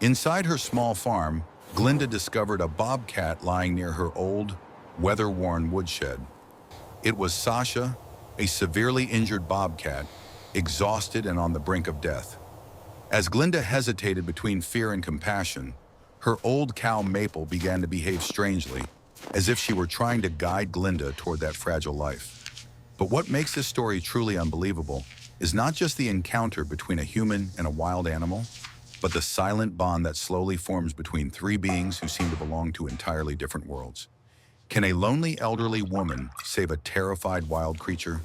Inside her small farm, Glinda discovered a bobcat lying near her old, weather-worn woodshed. It was Sasha, a severely injured bobcat, exhausted and on the brink of death. As Glinda hesitated between fear and compassion, her old cow Maple began to behave strangely, as if she were trying to guide Glinda toward that fragile life. But what makes this story truly unbelievable is not just the encounter between a human and a wild animal, but the silent bond that slowly forms between three beings who seem to belong to entirely different worlds. Can a lonely elderly woman save a terrified wild creature?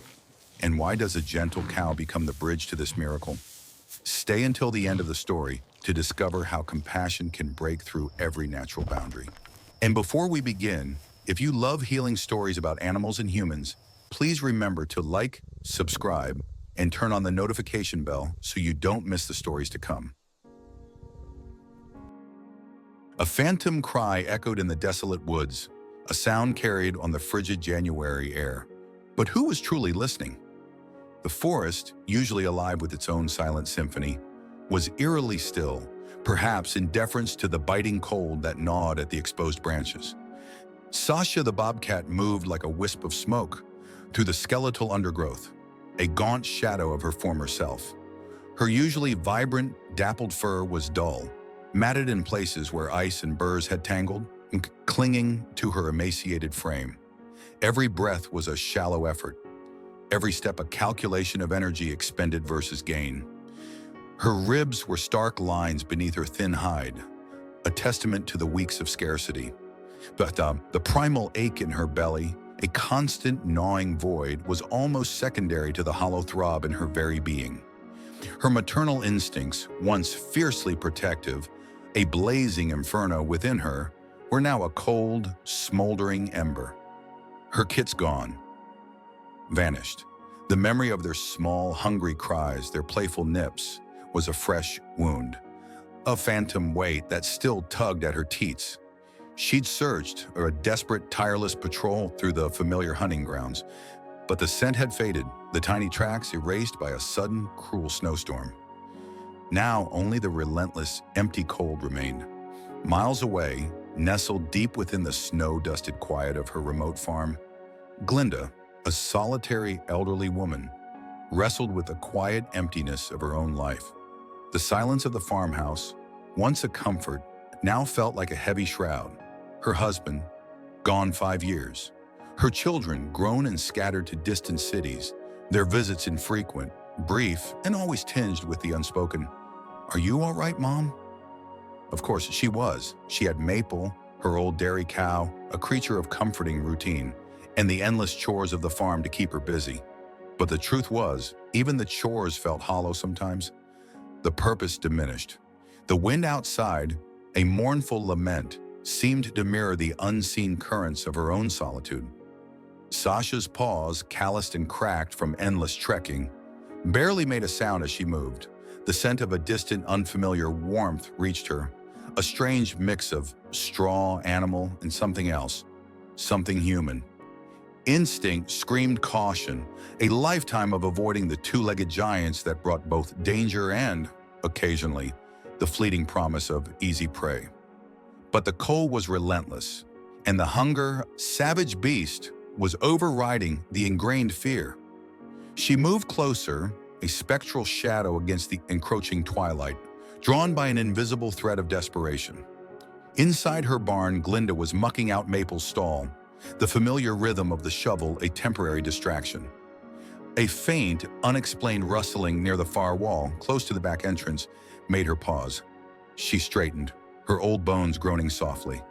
And why does a gentle cow become the bridge to this miracle? Stay until the end of the story to discover how compassion can break through every natural boundary. And before we begin, if you love healing stories about animals and humans, please remember to like, subscribe, and turn on the notification bell so you don't miss the stories to come. A phantom cry echoed in the desolate woods, a sound carried on the frigid January air. But who was truly listening? The forest, usually alive with its own silent symphony, was eerily still, perhaps in deference to the biting cold that gnawed at the exposed branches. Sasha the bobcat moved like a wisp of smoke through the skeletal undergrowth, a gaunt shadow of her former self. Her usually vibrant, dappled fur was dull, matted in places where ice and burrs had tangled, and clinging to her emaciated frame. Every breath was a shallow effort, every step a calculation of energy expended versus gain. Her ribs were stark lines beneath her thin hide, a testament to the weeks of scarcity. But the primal ache in her belly, a constant gnawing void, was almost secondary to the hollow throb in her very being. Her maternal instincts, once fiercely protective, a blazing inferno within her, were now a cold, smoldering ember. Her kits gone, vanished. The memory of their small, hungry cries, their playful nips, was a fresh wound, a phantom weight that still tugged at her teats. She'd searched, a desperate, tireless patrol through the familiar hunting grounds, but the scent had faded, the tiny tracks erased by a sudden, cruel snowstorm. Now only the relentless, empty cold remained. Miles away, nestled deep within the snow-dusted quiet of her remote farm, Glinda, a solitary elderly woman, wrestled with the quiet emptiness of her own life. The silence of the farmhouse, once a comfort, now felt like a heavy shroud. Her husband, gone 5 years. Her children, grown and scattered to distant cities, their visits infrequent, brief, and always tinged with the unspoken, "Are you all right, Mom?" Of course, she was. She had Maple, her old dairy cow, a creature of comforting routine, and the endless chores of the farm to keep her busy. But the truth was, even the chores felt hollow sometimes. The purpose diminished. The wind outside, a mournful lament, seemed to mirror the unseen currents of her own solitude. Sasha's paws, calloused and cracked from endless trekking, barely made a sound as she moved. The scent of a distant, unfamiliar warmth reached her, a strange mix of straw, animal, and something else, something human. Instinct screamed caution, a lifetime of avoiding the two-legged giants that brought both danger and, occasionally, the fleeting promise of easy prey. But the cold was relentless, and the hunger, savage beast, was overriding the ingrained fear. She moved closer, a spectral shadow against the encroaching twilight, drawn by an invisible thread of desperation. Inside her barn, Glinda was mucking out Maple's stall, the familiar rhythm of the shovel a temporary distraction. A faint, unexplained rustling near the far wall, close to the back entrance, made her pause. She straightened, her old bones groaning softly.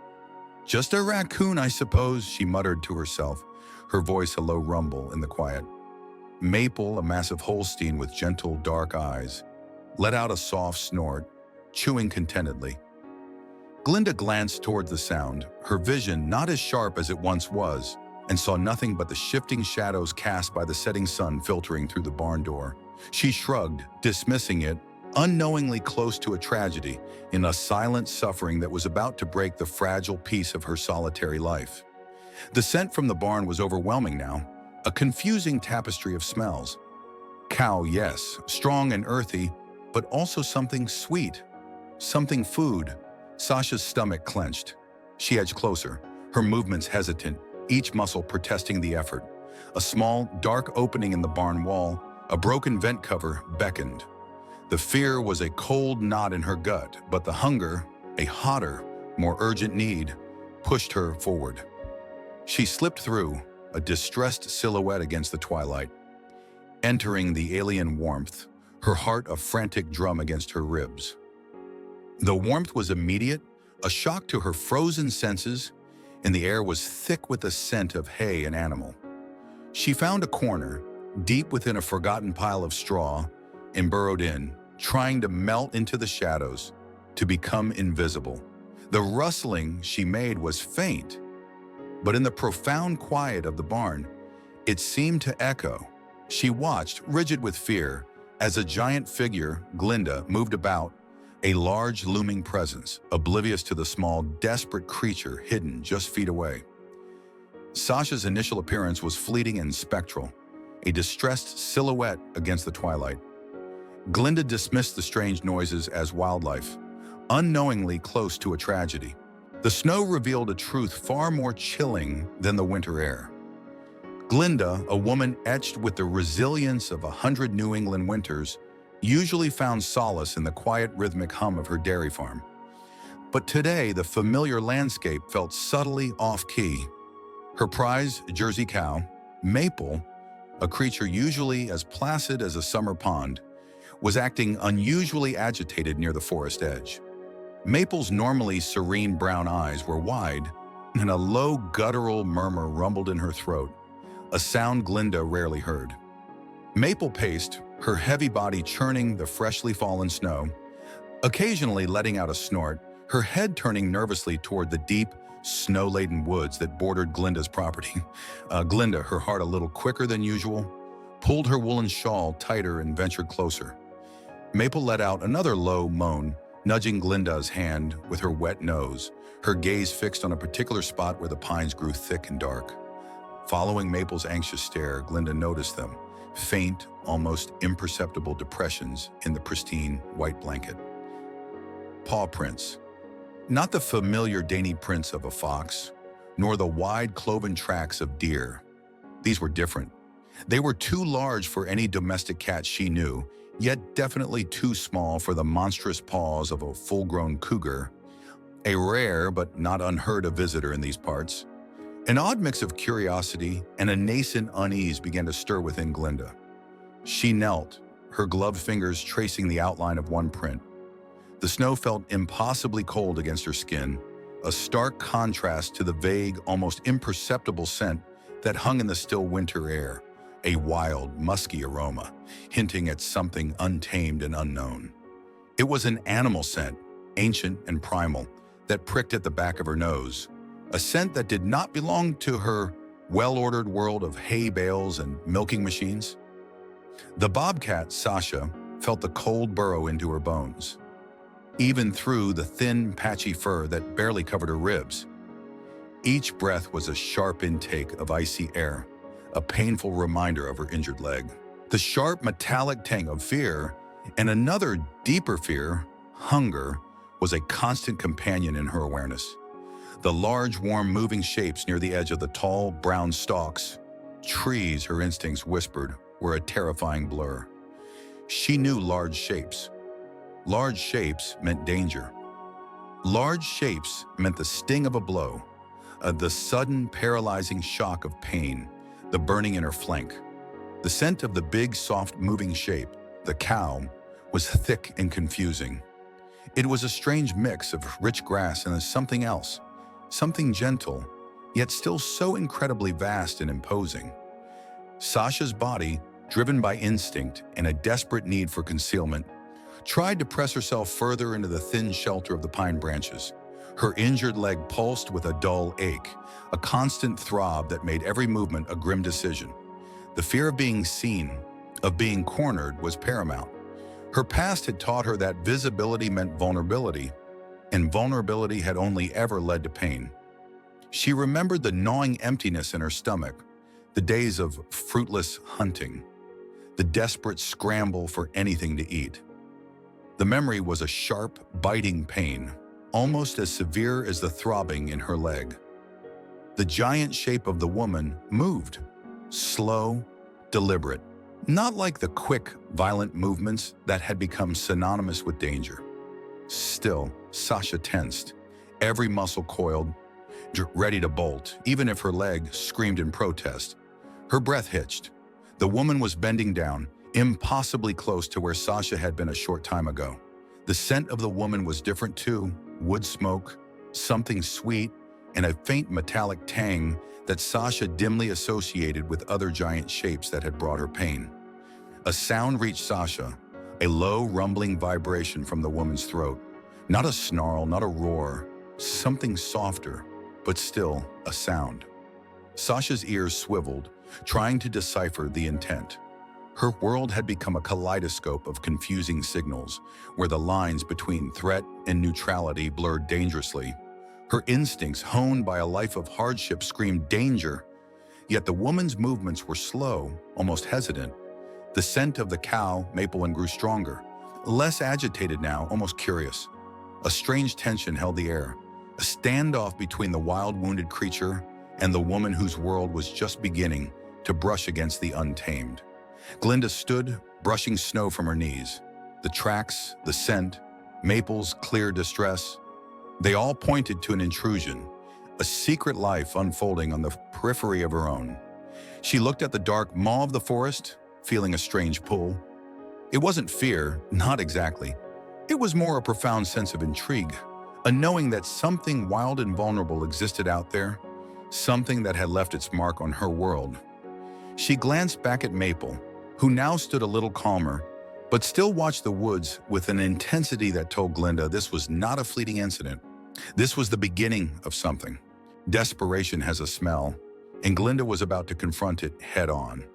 "Just a raccoon, I suppose," she muttered to herself, her voice a low rumble in the quiet. Maple, a massive Holstein with gentle, dark eyes, let out a soft snort, chewing contentedly. Glinda glanced toward the sound, her vision not as sharp as it once was, and saw nothing but the shifting shadows cast by the setting sun filtering through the barn door. She shrugged, dismissing it, unknowingly close to a tragedy, in a silent suffering that was about to break the fragile peace of her solitary life. The scent from the barn was overwhelming now, a confusing tapestry of smells. Cow, yes, strong and earthy, but also something sweet. Something food. Sasha's stomach clenched. She edged closer, her movements hesitant, each muscle protesting the effort. A small, dark opening in the barn wall, a broken vent cover, beckoned. The fear was a cold knot in her gut, but the hunger, a hotter, more urgent need, pushed her forward. She slipped through, a distressed silhouette against the twilight. Entering the alien warmth, her heart a frantic drum against her ribs. The warmth was immediate, a shock to her frozen senses, and the air was thick with the scent of hay and animal. She found a corner, deep within a forgotten pile of straw, and burrowed in, trying to melt into the shadows, to become invisible. The rustling she made was faint, but in the profound quiet of the barn, it seemed to echo. She watched, rigid with fear, as a giant figure, Glinda, moved about, a large looming presence, oblivious to the small, desperate creature hidden just feet away. Sasha's initial appearance was fleeting and spectral, a distressed silhouette against the twilight. Glinda dismissed the strange noises as wildlife, unknowingly close to a tragedy. The snow revealed a truth far more chilling than the winter air. Glinda, a woman etched with the resilience of 100 New England winters, usually found solace in the quiet rhythmic hum of her dairy farm. But today, the familiar landscape felt subtly off-key. Her prize Jersey cow, Maple, a creature usually as placid as a summer pond, was acting unusually agitated near the forest edge. Maple's normally serene brown eyes were wide, and a low guttural murmur rumbled in her throat, a sound Glinda rarely heard. Maple paced, her heavy body churning the freshly fallen snow, occasionally letting out a snort, her head turning nervously toward the deep, snow-laden woods that bordered Glinda's property. Glinda, her heart a little quicker than usual, pulled her woolen shawl tighter and ventured closer. Maple let out another low moan, nudging Glinda's hand with her wet nose, her gaze fixed on a particular spot where the pines grew thick and dark. Following Maple's anxious stare, Glinda noticed them, faint, almost imperceptible depressions in the pristine white blanket. Paw prints. Not the familiar dainty prints of a fox, nor the wide cloven tracks of deer. These were different. They were too large for any domestic cat she knew, yet definitely too small for the monstrous paws of a full-grown cougar, a rare but not unheard-of visitor in these parts. An odd mix of curiosity and a nascent unease began to stir within Glinda. She knelt, her gloved fingers tracing the outline of one print. The snow felt impossibly cold against her skin, a stark contrast to the vague, almost imperceptible scent that hung in the still winter air, a wild, musky aroma, hinting at something untamed and unknown. It was an animal scent, ancient and primal, that pricked at the back of her nose, a scent that did not belong to her well-ordered world of hay bales and milking machines. The bobcat, Sasha, felt the cold burrow into her bones, even through the thin, patchy fur that barely covered her ribs. Each breath was a sharp intake of icy air, a painful reminder of her injured leg. The sharp, metallic tang of fear, and another deeper fear, hunger, was a constant companion in her awareness. The large, warm, moving shapes near the edge of the tall, brown stalks, trees, her instincts whispered, were a terrifying blur. She knew large shapes. Large shapes meant danger. Large shapes meant the sting of a blow, the sudden, paralyzing shock of pain, the burning in her flank. The scent of the big, soft, moving shape, the cow, was thick and confusing. It was a strange mix of rich grass and something else, something gentle, yet still so incredibly vast and imposing. Sasha's body, driven by instinct and a desperate need for concealment, tried to press herself further into the thin shelter of the pine branches. Her injured leg pulsed with a dull ache, a constant throb that made every movement a grim decision. The fear of being seen, of being cornered, was paramount. Her past had taught her that visibility meant vulnerability, and vulnerability had only ever led to pain. She remembered the gnawing emptiness in her stomach, the days of fruitless hunting, the desperate scramble for anything to eat. The memory was a sharp, biting pain, almost as severe as the throbbing in her leg. The giant shape of the woman moved, slow, deliberate, not like the quick, violent movements that had become synonymous with danger. Still, Sasha tensed, every muscle coiled, ready to bolt, even if her leg screamed in protest. Her breath hitched. The woman was bending down, impossibly close to where Sasha had been a short time ago. The scent of the woman was different too, wood smoke, something sweet, and a faint metallic tang that Sasha dimly associated with other giant shapes that had brought her pain. A sound reached Sasha, a low, rumbling vibration from the woman's throat. Not a snarl, not a roar, something softer, but still a sound. Sasha's ears swiveled, trying to decipher the intent. Her world had become a kaleidoscope of confusing signals, where the lines between threat and neutrality blurred dangerously. Her instincts, honed by a life of hardship, screamed danger, yet the woman's movements were slow, almost hesitant. The scent of the cow, maple, and grew stronger, less agitated now, almost curious. A strange tension held the air, a standoff between the wild, wounded creature and the woman whose world was just beginning to brush against the untamed. Glinda stood, brushing snow from her knees. The tracks, the scent, Maple's clear distress, they all pointed to an intrusion, a secret life unfolding on the periphery of her own. She looked at the dark maw of the forest, feeling a strange pull. It wasn't fear, not exactly. It was more a profound sense of intrigue, a knowing that something wild and vulnerable existed out there, something that had left its mark on her world. She glanced back at Maple, who now stood a little calmer, but still watched the woods with an intensity that told Glinda this was not a fleeting incident. This was the beginning of something. Desperation has a smell, and Glinda was about to confront it head-on.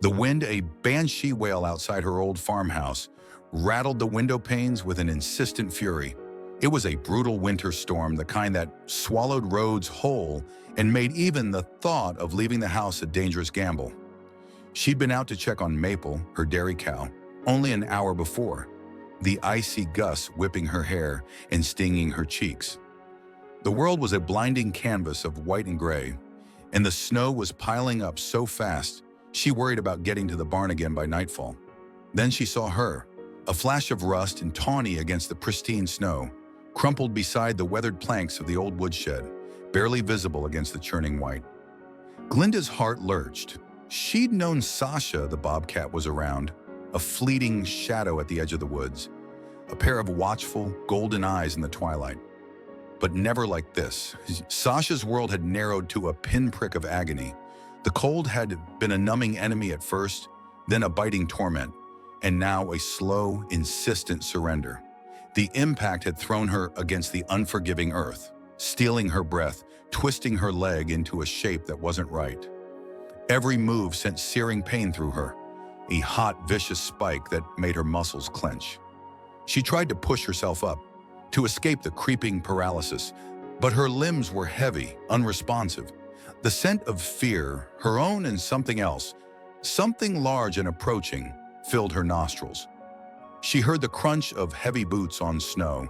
The wind, a banshee wail outside her old farmhouse, rattled the window panes with an insistent fury. It was a brutal winter storm, the kind that swallowed roads whole and made even the thought of leaving the house a dangerous gamble. She'd been out to check on Maple, her dairy cow, only an hour before, the icy gusts whipping her hair and stinging her cheeks. The world was a blinding canvas of white and gray, and the snow was piling up so fast she worried about getting to the barn again by nightfall. Then she saw her, a flash of rust and tawny against the pristine snow, crumpled beside the weathered planks of the old woodshed, barely visible against the churning white. Glinda's heart lurched. She'd known Sasha the Bobcat was around, a fleeting shadow at the edge of the woods, a pair of watchful, golden eyes in the twilight. But never like this. Sasha's world had narrowed to a pinprick of agony. The cold had been a numbing enemy at first, then a biting torment, and now a slow, insistent surrender. The impact had thrown her against the unforgiving earth, stealing her breath, twisting her leg into a shape that wasn't right. Every move sent searing pain through her, a hot, vicious spike that made her muscles clench. She tried to push herself up, to escape the creeping paralysis, but her limbs were heavy, unresponsive. The scent of fear, her own and something else, something large and approaching, filled her nostrils. She heard the crunch of heavy boots on snow,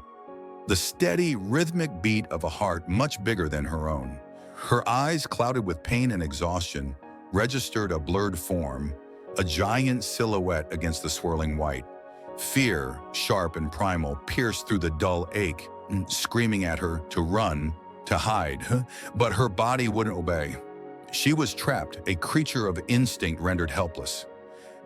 the steady, rhythmic beat of a heart much bigger than her own. Her eyes, clouded with pain and exhaustion, registered a blurred form, a giant silhouette against the swirling white. Fear, sharp and primal, pierced through the dull ache, screaming at her to run, to hide, but her body wouldn't obey. She was trapped, a creature of instinct rendered helpless.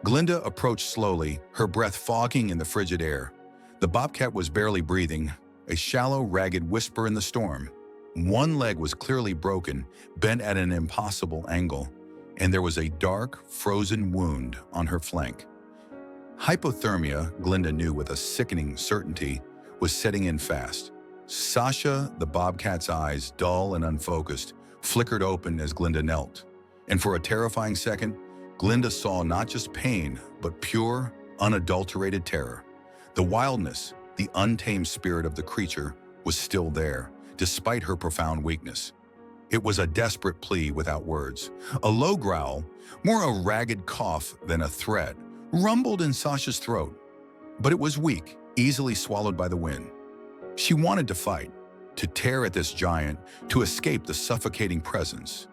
Glinda approached slowly, her breath fogging in the frigid air. The Bobcat was barely breathing, a shallow, ragged whisper in the storm. One leg was clearly broken, bent at an impossible angle, and there was a dark, frozen wound on her flank. Hypothermia, Glinda knew with a sickening certainty, was setting in fast. Sasha, the Bobcat's eyes, dull and unfocused, flickered open as Glinda knelt. And for a terrifying second, Glinda saw not just pain, but pure, unadulterated terror. The wildness, the untamed spirit of the creature, was still there, despite her profound weakness. It was a desperate plea without words. A low growl, more a ragged cough than a threat, rumbled in Sasha's throat. But it was weak, easily swallowed by the wind. She wanted to fight, to tear at this giant, to escape the suffocating presence.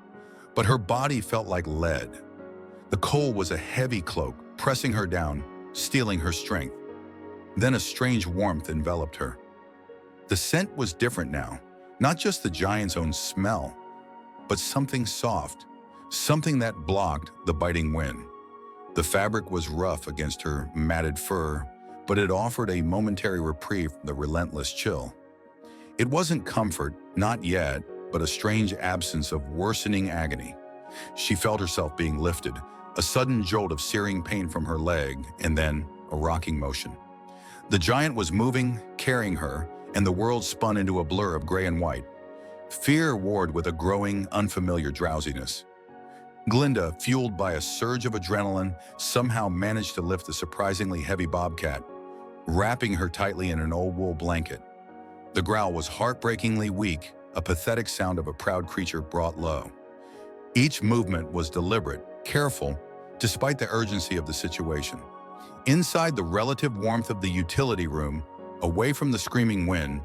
But her body felt like lead. The coal was a heavy cloak, pressing her down, stealing her strength. Then a strange warmth enveloped her. The scent was different now, not just the giant's own smell, but something soft, something that blocked the biting wind. The fabric was rough against her matted fur, but it offered a momentary reprieve from the relentless chill. It wasn't comfort, not yet, but a strange absence of worsening agony. She felt herself being lifted, a sudden jolt of searing pain from her leg, and then a rocking motion. The giant was moving, carrying her, and the world spun into a blur of gray and white. Fear warred with a growing, unfamiliar drowsiness. Glinda, fueled by a surge of adrenaline, somehow managed to lift the surprisingly heavy bobcat, wrapping her tightly in an old wool blanket. The growl was heartbreakingly weak, a pathetic sound of a proud creature brought low. Each movement was deliberate, careful, despite the urgency of the situation. Inside the relative warmth of the utility room, away from the screaming wind,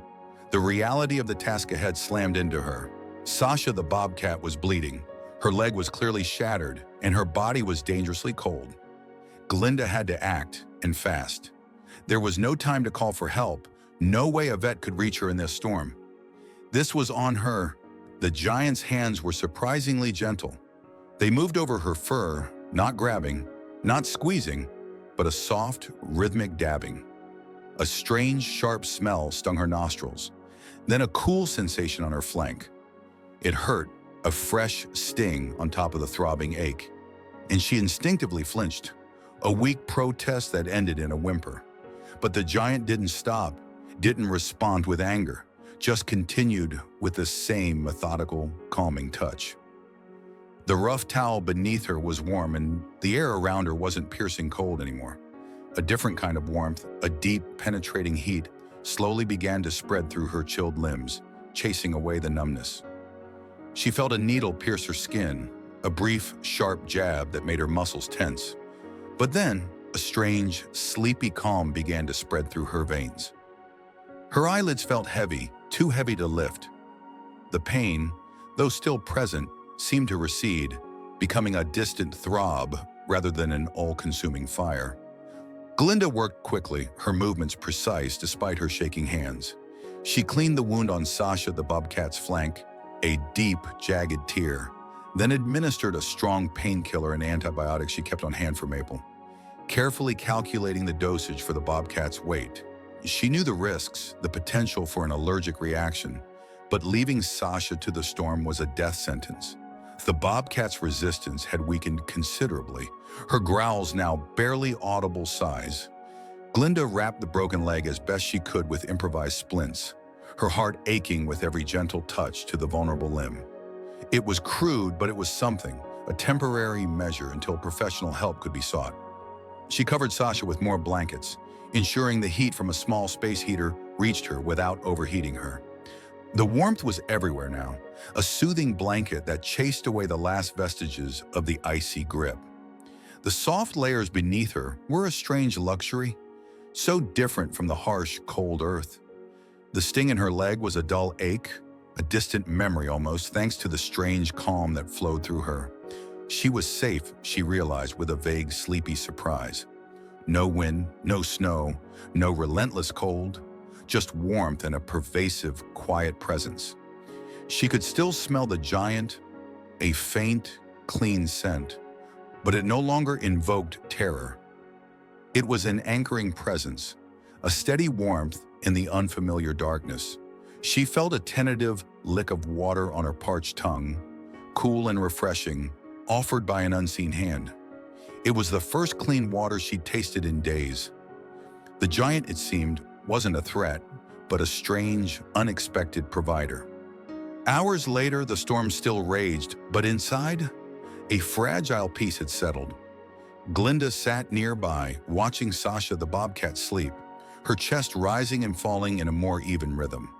the reality of the task ahead slammed into her. Sasha the bobcat was bleeding. Her leg was clearly shattered, and her body was dangerously cold. Glinda had to act, and fast. There was no time to call for help, no way a vet could reach her in this storm. This was on her. The giant's hands were surprisingly gentle. They moved over her fur, not grabbing, not squeezing, but a soft, rhythmic dabbing. A strange, sharp smell stung her nostrils, then a cool sensation on her flank. It hurt, a fresh sting on top of the throbbing ache, and she instinctively flinched, a weak protest that ended in a whimper. But the giant didn't stop, didn't respond with anger, just continued with the same methodical, calming touch. The rough towel beneath her was warm, and the air around her wasn't piercing cold anymore. A different kind of warmth, a deep, penetrating heat, slowly began to spread through her chilled limbs, chasing away the numbness. She felt a needle pierce her skin, a brief, sharp jab that made her muscles tense. But then, a strange, sleepy calm began to spread through her veins. Her eyelids felt heavy, too heavy to lift. The pain, though still present, seemed to recede, becoming a distant throb rather than an all-consuming fire. Glinda worked quickly, her movements precise despite her shaking hands. She cleaned the wound on Sasha the bobcat's flank, a deep, jagged tear, then administered a strong painkiller and antibiotics she kept on hand for Maple, carefully calculating the dosage for the bobcat's weight. She knew the risks, the potential for an allergic reaction, but leaving Sasha to the storm was a death sentence. The bobcat's resistance had weakened considerably, her growls now barely audible sighs. Glinda wrapped the broken leg as best she could with improvised splints, her heart aching with every gentle touch to the vulnerable limb. It was crude, but it was something, a temporary measure until professional help could be sought. She covered Sasha with more blankets, ensuring the heat from a small space heater reached her without overheating her. The warmth was everywhere now, a soothing blanket that chased away the last vestiges of the icy grip. The soft layers beneath her were a strange luxury, so different from the harsh, cold earth. The sting in her leg was a dull ache, a distant memory almost, thanks to the strange calm that flowed through her. She was safe, she realized with a vague, sleepy surprise. No wind, no snow, no relentless cold, just warmth and a pervasive, quiet presence. She could still smell the giant, a faint, clean scent, but it no longer invoked terror. It was an anchoring presence, a steady warmth in the unfamiliar darkness. She felt a tentative lick of water on her parched tongue, cool and refreshing, offered by an unseen hand. It was the first clean water she'd tasted in days. The giant, it seemed, wasn't a threat, but a strange, unexpected provider. Hours later, the storm still raged, but inside, a fragile peace had settled. Glinda sat nearby, watching Sasha the bobcat sleep, her chest rising and falling in a more even rhythm.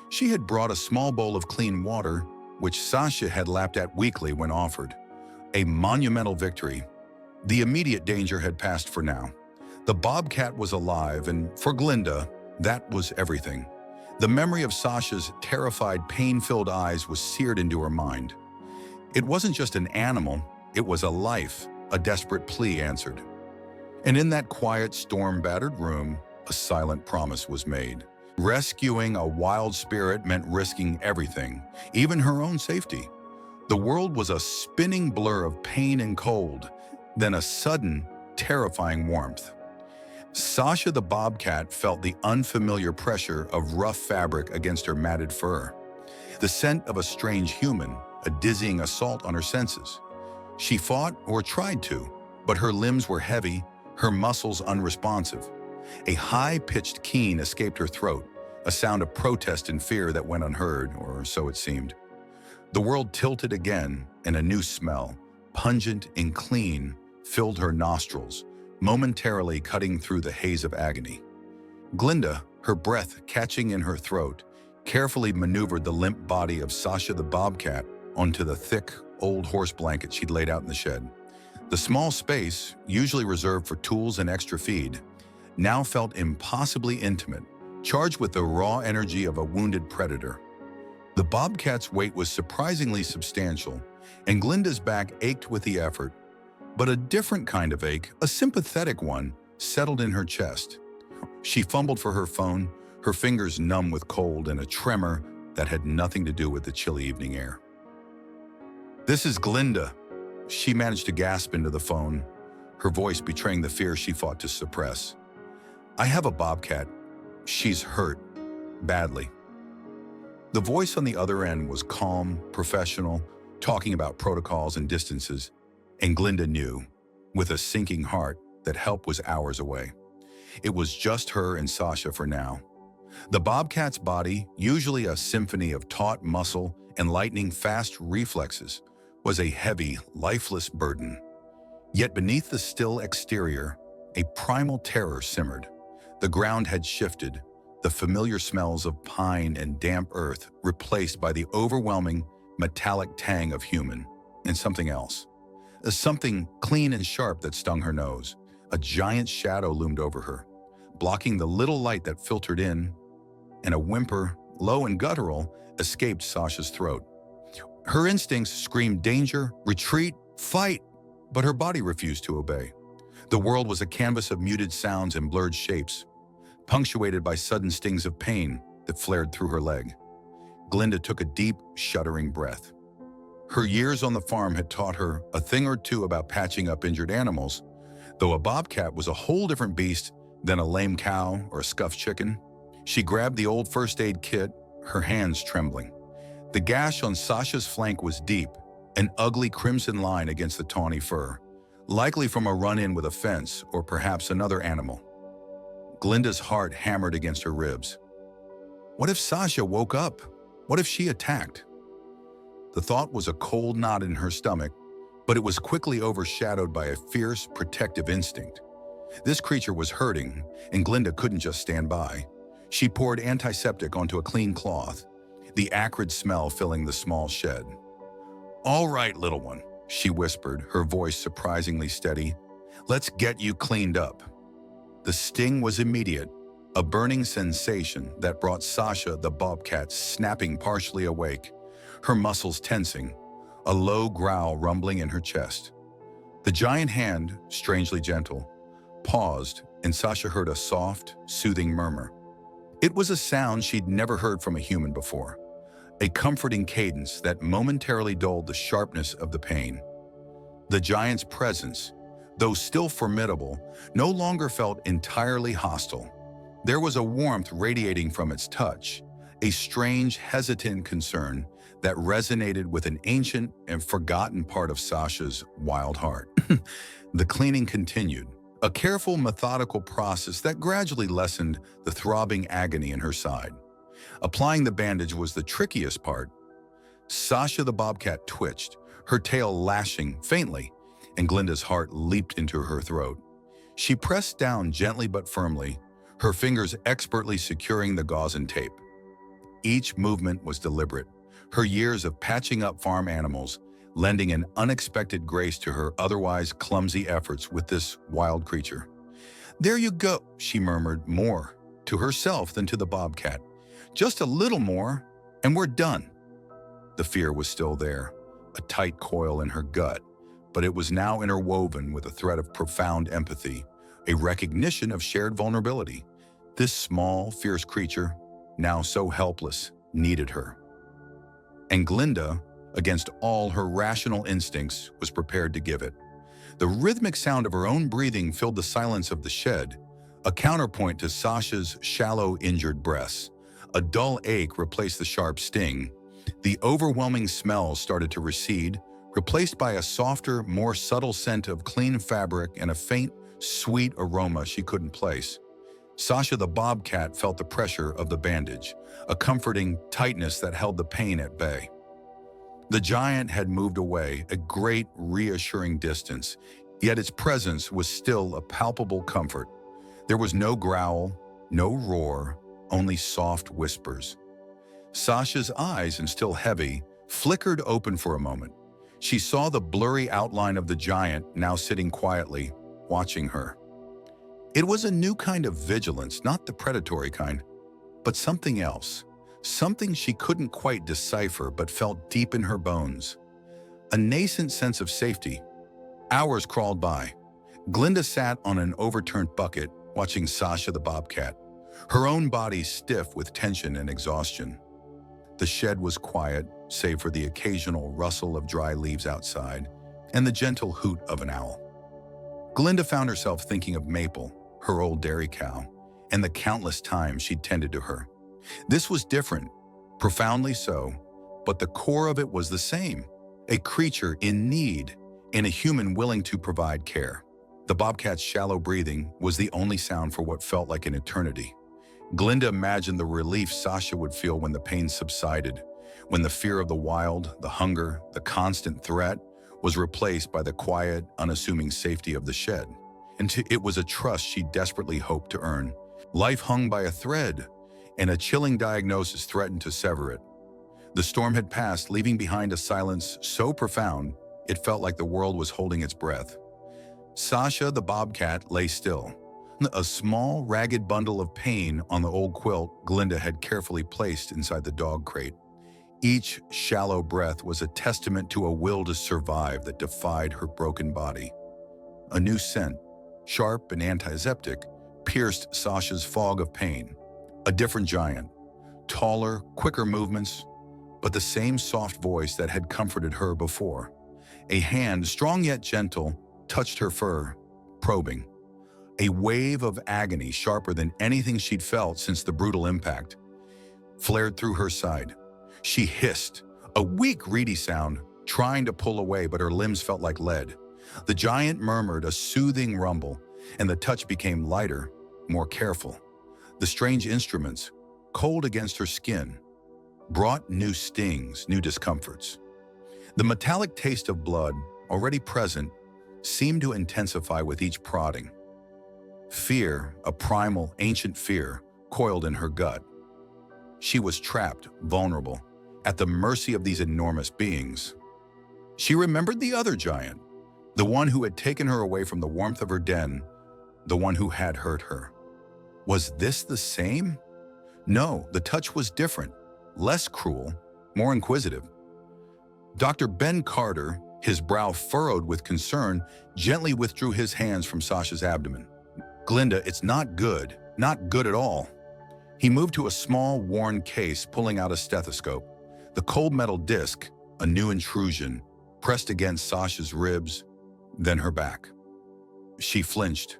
She had brought a small bowl of clean water, which Sasha had lapped at weekly when offered. A monumental victory. The immediate danger had passed for now. The bobcat was alive, and for Glinda, that was everything. The memory of Sasha's terrified, pain-filled eyes was seared into her mind. It wasn't just an animal, it was a life, a desperate plea answered. And in that quiet, storm-battered room, a silent promise was made. Rescuing a wild spirit meant risking everything, even her own safety. The world was a spinning blur of pain and cold, then a sudden, terrifying warmth. Sasha the bobcat felt the unfamiliar pressure of rough fabric against her matted fur, the scent of a strange human, a dizzying assault on her senses. She fought or tried to, but her limbs were heavy, her muscles unresponsive. A high-pitched keen escaped her throat, a sound of protest and fear that went unheard, or so it seemed. The world tilted again, and a new smell, pungent and clean, filled her nostrils, momentarily cutting through the haze of agony. Glinda, her breath catching in her throat, carefully maneuvered the limp body of Sasha the bobcat onto the thick, old horse blanket she'd laid out in the shed. The small space, usually reserved for tools and extra feed, now felt impossibly intimate, charged with the raw energy of a wounded predator. The bobcat's weight was surprisingly substantial, and Glinda's back ached with the effort. But a different kind of ache, a sympathetic one, settled in her chest. She fumbled for her phone, her fingers numb with cold and a tremor that had nothing to do with the chilly evening air. "This is Glinda." She managed to gasp into the phone, her voice betraying the fear she fought to suppress. "I have a bobcat. She's hurt. Badly." The voice on the other end was calm, professional, talking about protocols and distances, and Glinda knew, with a sinking heart, that help was hours away. It was just her and Sasha for now. The bobcat's body, usually a symphony of taut muscle and lightning-fast reflexes, was a heavy, lifeless burden. Yet beneath the still exterior, a primal terror simmered. The ground had shifted, the familiar smells of pine and damp earth replaced by the overwhelming, metallic tang of human, and something else. Something clean and sharp that stung her nose. A giant shadow loomed over her, blocking the little light that filtered in, and a whimper, low and guttural, escaped Sasha's throat. Her instincts screamed danger, retreat, fight, but her body refused to obey. The world was a canvas of muted sounds and blurred shapes, punctuated by sudden stings of pain that flared through her leg. Glinda took a deep, shuddering breath. Her years on the farm had taught her a thing or two about patching up injured animals, though a bobcat was a whole different beast than a lame cow or a scuffed chicken. She grabbed the old first aid kit, her hands trembling. The gash on Sasha's flank was deep, an ugly crimson line against the tawny fur, likely from a run-in with a fence or perhaps another animal. Glinda's heart hammered against her ribs. What if Sasha woke up? What if she attacked? The thought was a cold knot in her stomach, but it was quickly overshadowed by a fierce, protective instinct. This creature was hurting, and Glinda couldn't just stand by. She poured antiseptic onto a clean cloth, the acrid smell filling the small shed. "All right, little one," she whispered, her voice surprisingly steady. "Let's get you cleaned up." The sting was immediate, a burning sensation that brought Sasha the bobcat snapping partially awake, her muscles tensing, a low growl rumbling in her chest. The giant hand, strangely gentle, paused, and Sasha heard a soft, soothing murmur. It was a sound she'd never heard from a human before, a comforting cadence that momentarily dulled the sharpness of the pain. The giant's presence, though still formidable, no longer felt entirely hostile. There was a warmth radiating from its touch, a strange, hesitant concern that resonated with an ancient and forgotten part of Sasha's wild heart. The cleaning continued, a careful, methodical process that gradually lessened the throbbing agony in her side. Applying the bandage was the trickiest part. Sasha the bobcat twitched, her tail lashing faintly, and Glinda's heart leaped into her throat. She pressed down gently but firmly, her fingers expertly securing the gauze and tape. Each movement was deliberate, her years of patching up farm animals lending an unexpected grace to her otherwise clumsy efforts with this wild creature. "There you go," she murmured, more to herself than to the bobcat. "Just a little more, and we're done." The fear was still there, a tight coil in her gut, but it was now interwoven with a thread of profound empathy, a recognition of shared vulnerability. This small, fierce creature, now so helpless, needed her. And Glinda, against all her rational instincts, was prepared to give it. The rhythmic sound of her own breathing filled the silence of the shed, a counterpoint to Sasha's shallow, injured breaths. A dull ache replaced the sharp sting. The overwhelming smell started to recede, replaced by a softer, more subtle scent of clean fabric and a faint, sweet aroma she couldn't place. Sasha the bobcat felt the pressure of the bandage, a comforting tightness that held the pain at bay. The giant had moved away, a great, reassuring distance, yet its presence was still a palpable comfort. There was no growl, no roar, only soft whispers. Sasha's eyes, and still heavy, flickered open for a moment. She saw the blurry outline of the giant now sitting quietly, watching her. It was a new kind of vigilance, not the predatory kind, but something else. Something she couldn't quite decipher but felt deep in her bones. A nascent sense of safety. Hours crawled by. Glinda sat on an overturned bucket, watching Sasha the bobcat, her own body stiff with tension and exhaustion. The shed was quiet, save for the occasional rustle of dry leaves outside and the gentle hoot of an owl. Glinda found herself thinking of Maple, her old dairy cow, and the countless times she'd tended to her. This was different, profoundly so, but the core of it was the same, a creature in need and a human willing to provide care. The bobcat's shallow breathing was the only sound for what felt like an eternity. Glinda imagined the relief Sasha would feel when the pain subsided, when the fear of the wild, the hunger, the constant threat was replaced by the quiet, unassuming safety of the shed. And it was a trust she desperately hoped to earn. Life hung by a thread, and a chilling diagnosis threatened to sever it. The storm had passed, leaving behind a silence so profound it felt like the world was holding its breath. Sasha the bobcat lay still, a small, ragged bundle of pain on the old quilt Glinda had carefully placed inside the dog crate. Each shallow breath was a testament to a will to survive that defied her broken body. A new scent, sharp and antiseptic, pierced Sasha's fog of pain. A different giant, taller, quicker movements, but the same soft voice that had comforted her before. A hand, strong yet gentle, touched her fur, probing. A wave of agony, sharper than anything she'd felt since the brutal impact, flared through her side. She hissed, a weak, reedy sound, trying to pull away, but her limbs felt like lead. The giant murmured a soothing rumble, and the touch became lighter, more careful. The strange instruments, cold against her skin, brought new stings, new discomforts. The metallic taste of blood, already present, seemed to intensify with each prodding. Fear, a primal, ancient fear, coiled in her gut. She was trapped, vulnerable, at the mercy of these enormous beings. She remembered the other giant, the one who had taken her away from the warmth of her den, the one who had hurt her. Was this the same? No, the touch was different, less cruel, more inquisitive. Dr. Ben Carter, his brow furrowed with concern, gently withdrew his hands from Sasha's abdomen. "Glinda, it's not good at all." He moved to a small, worn case, pulling out a stethoscope. The cold metal disc, a new intrusion, pressed against Sasha's ribs, then her back. She flinched,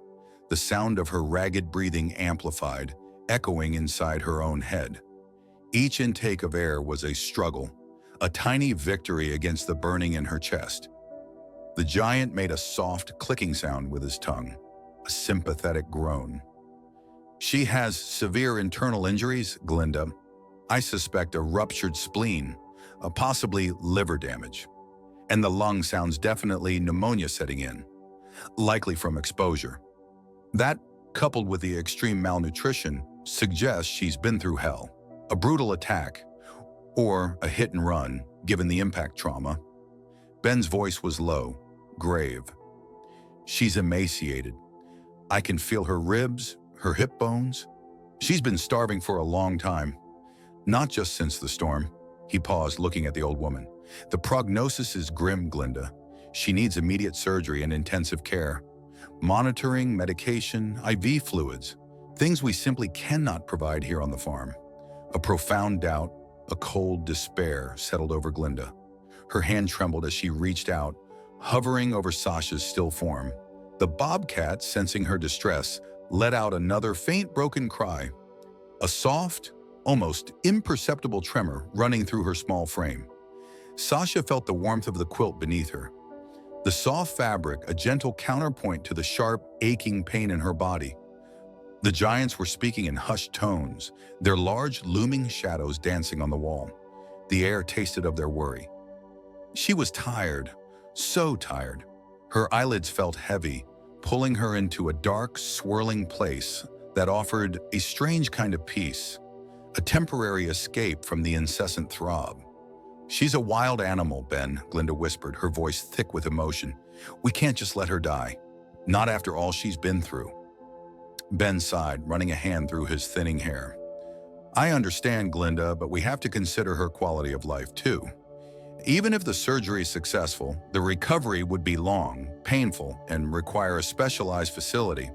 the sound of her ragged breathing amplified, echoing inside her own head. Each intake of air was a struggle, a tiny victory against the burning in her chest. The giant made a soft, clicking sound with his tongue, a sympathetic groan. "She has severe internal injuries, Glinda. I suspect a ruptured spleen, possibly liver damage. And the lung sounds definitely pneumonia setting in, likely from exposure. That, coupled with the extreme malnutrition, suggests she's been through hell. A brutal attack, or a hit and run, given the impact trauma." Ben's voice was low, grave. "She's emaciated, I can feel her ribs, her hip bones. She's been starving for a long time, not just since the storm." He paused, looking at the old woman. "The prognosis is grim, Glinda. She needs immediate surgery and intensive care. Monitoring, medication, IV fluids, things we simply cannot provide here on the farm." A profound doubt, a cold despair settled over Glinda. Her hand trembled as she reached out, hovering over Sasha's still form. The bobcat, sensing her distress, let out another faint broken cry, a soft, almost imperceptible tremor running through her small frame. Sasha felt the warmth of the quilt beneath her. The soft fabric, a gentle counterpoint to the sharp, aching pain in her body. The giants were speaking in hushed tones, their large, looming shadows dancing on the wall. The air tasted of their worry. She was tired, so tired. Her eyelids felt heavy, pulling her into a dark, swirling place that offered a strange kind of peace, a temporary escape from the incessant throb. "She's a wild animal, Ben," Glinda whispered, her voice thick with emotion. "We can't just let her die. Not after all she's been through." Ben sighed, running a hand through his thinning hair. "I understand, Glinda, but we have to consider her quality of life, too. Even if the surgery is successful, the recovery would be long, painful, and require a specialized facility.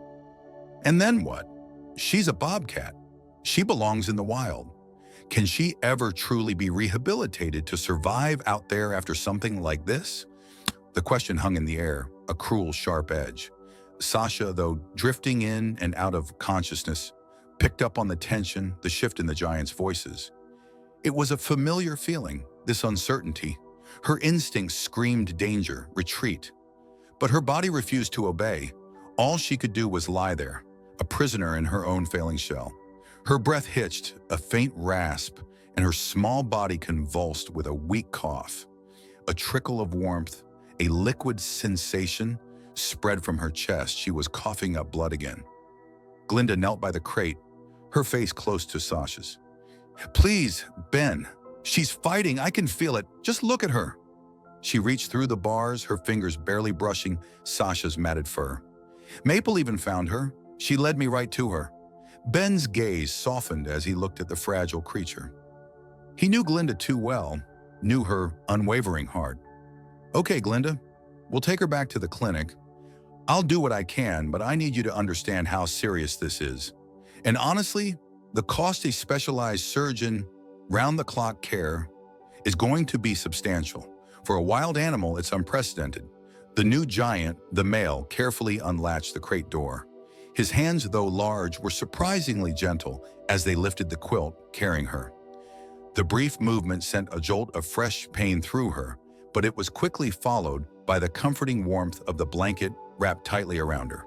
And then what? She's a bobcat. She belongs in the wild. Can she ever truly be rehabilitated to survive out there after something like this?" The question hung in the air, a cruel, sharp edge. Sasha, though drifting in and out of consciousness, picked up on the tension, the shift in the giants' voices. It was a familiar feeling, this uncertainty. Her instincts screamed danger, retreat. But her body refused to obey. All she could do was lie there, a prisoner in her own failing shell. Her breath hitched, a faint rasp, and her small body convulsed with a weak cough. A trickle of warmth, a liquid sensation, spread from her chest. She was coughing up blood again. Glinda knelt by the crate, her face close to Sasha's. "Please, Ben. She's fighting. I can feel it. Just look at her." She reached through the bars, her fingers barely brushing Sasha's matted fur. "Maple even found her. She led me right to her." Ben's gaze softened as he looked at the fragile creature. He knew Glinda too well, knew her unwavering heart. "Okay, Glinda, we'll take her back to the clinic. I'll do what I can, but I need you to understand how serious this is. And honestly, the cost a specialized surgeon, round-the-clock care, is going to be substantial. For a wild animal, it's unprecedented." The new giant, the male, carefully unlatched the crate door. His hands, though large, were surprisingly gentle as they lifted the quilt, carrying her. The brief movement sent a jolt of fresh pain through her, but it was quickly followed by the comforting warmth of the blanket wrapped tightly around her.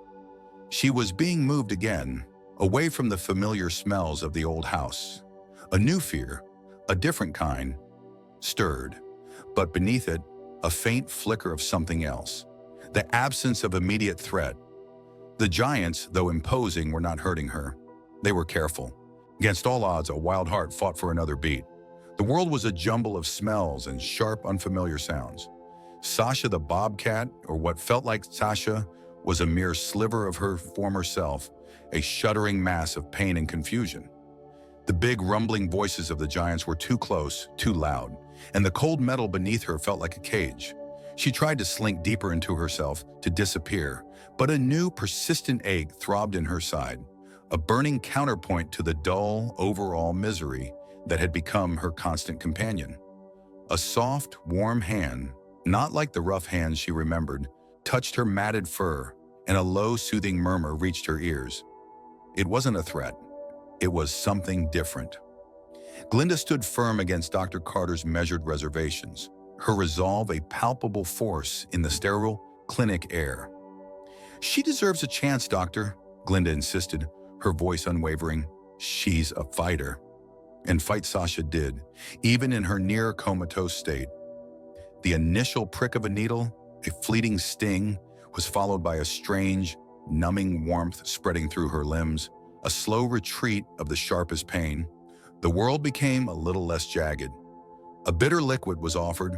She was being moved again, away from the familiar smells of the old house. A new fear, a different kind, stirred, but beneath it, a faint flicker of something else. The absence of immediate threat. The giants, though imposing, were not hurting her. They were careful. Against all odds, a wild heart fought for another beat. The world was a jumble of smells and sharp, unfamiliar sounds. Sasha the bobcat, or what felt like Sasha, was a mere sliver of her former self, a shuddering mass of pain and confusion. The big, rumbling voices of the giants were too close, too loud, and the cold metal beneath her felt like a cage. She tried to slink deeper into herself, to disappear, but a new, persistent ache throbbed in her side, a burning counterpoint to the dull, overall misery that had become her constant companion. A soft, warm hand, not like the rough hands she remembered, touched her matted fur, and a low, soothing murmur reached her ears. It wasn't a threat. It was something different. Glinda stood firm against Dr. Carter's measured reservations, her resolve a palpable force in the sterile clinic air. "She deserves a chance, Doctor," Glinda insisted, her voice unwavering. "She's a fighter." And fight Sasha did, even in her near comatose state. The initial prick of a needle, a fleeting sting, was followed by a strange, numbing warmth spreading through her limbs, a slow retreat of the sharpest pain. The world became a little less jagged. A bitter liquid was offered,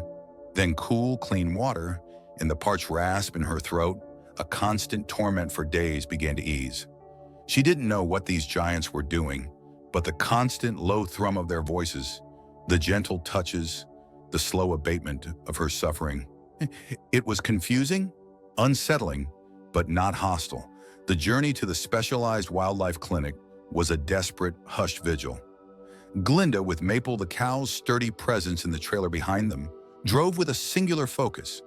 then cool, clean water, and the parched rasp in her throat, a constant torment for days began to ease. She didn't know what these giants were doing, but the constant low thrum of their voices, the gentle touches, the slow abatement of her suffering. It was confusing, unsettling, but not hostile. The journey to the specialized wildlife clinic was a desperate, hushed vigil. Glinda, with Maple the cow's sturdy presence in the trailer behind them, drove with a singular focus.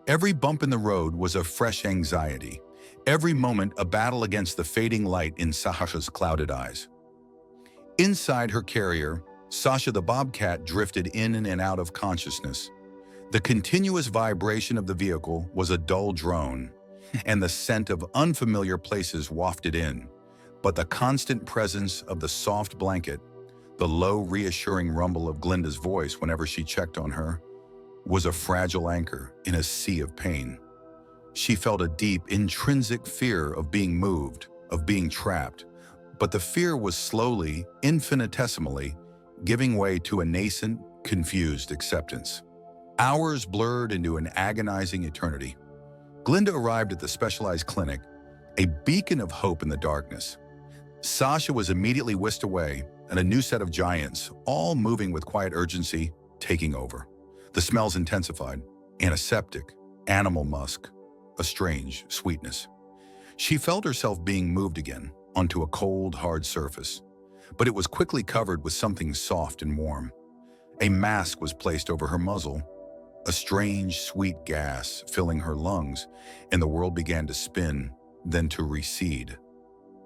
Every bump in the road was a fresh anxiety, every moment a battle against the fading light in Sasha's clouded eyes. Inside her carrier, Sasha the Bobcat drifted in and out of consciousness. The continuous vibration of the vehicle was a dull drone, and the scent of unfamiliar places wafted in. But the constant presence of the soft blanket, the low, reassuring rumble of Glinda's voice whenever she checked on her, was a fragile anchor in a sea of pain. She felt a deep, intrinsic fear of being moved, of being trapped, but the fear was slowly, infinitesimally, giving way to a nascent, confused acceptance. Hours blurred into an agonizing eternity. Glinda arrived at the specialized clinic, a beacon of hope in the darkness. Sasha was immediately whisked away, and a new set of giants, all moving with quiet urgency, taking over. The smells intensified: antiseptic, animal musk, a strange sweetness. She felt herself being moved again onto a cold, hard surface, but it was quickly covered with something soft and warm. A mask was placed over her muzzle, a strange, sweet gas filling her lungs, and the world began to spin, then to recede.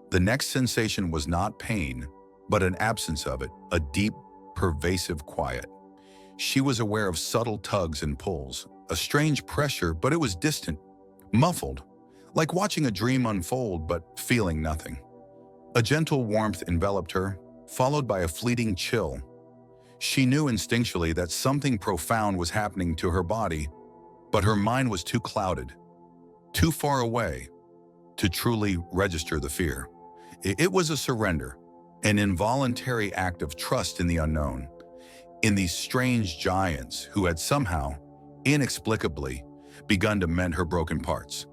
The next sensation was not pain, but an absence of it, a deep, pervasive quiet. She was aware of subtle tugs and pulls, a strange pressure, but it was distant, muffled, like watching a dream unfold but feeling nothing. A gentle warmth enveloped her, followed by a fleeting chill. She knew instinctually that something profound was happening to her body, but her mind was too clouded, too far away, to truly register the fear. It was a surrender, an involuntary act of trust in the unknown, in these strange giants who had somehow, inexplicably, begun to mend her broken parts.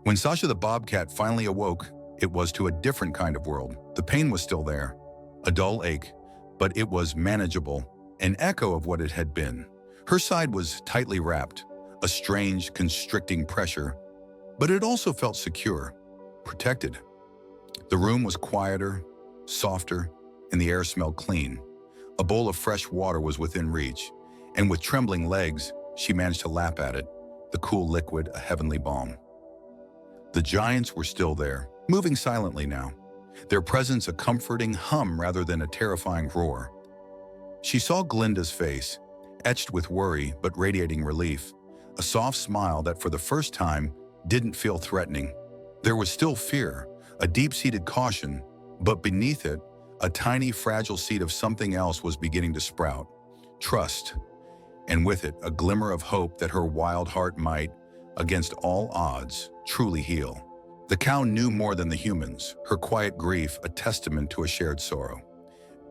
When Sasha the Bobcat finally awoke, it was to a different kind of world. The pain was still there, a dull ache, but it was manageable, an echo of what it had been. Her side was tightly wrapped, a strange, constricting pressure, but it also felt secure, protected. The room was quieter, softer, and the air smelled clean. A bowl of fresh water was within reach, and with trembling legs, she managed to lap at it, the cool liquid a heavenly balm. The giants were still there, moving silently now, their presence a comforting hum rather than a terrifying roar. She saw Glinda's face, etched with worry but radiating relief, a soft smile that for the first time didn't feel threatening. There was still fear, a deep-seated caution, but beneath it, a tiny, fragile seed of something else was beginning to sprout: trust, and with it, a glimmer of hope that her wild heart might, against all odds, truly heal. The cow knew more than the humans, her quiet grief a testament to a shared sorrow.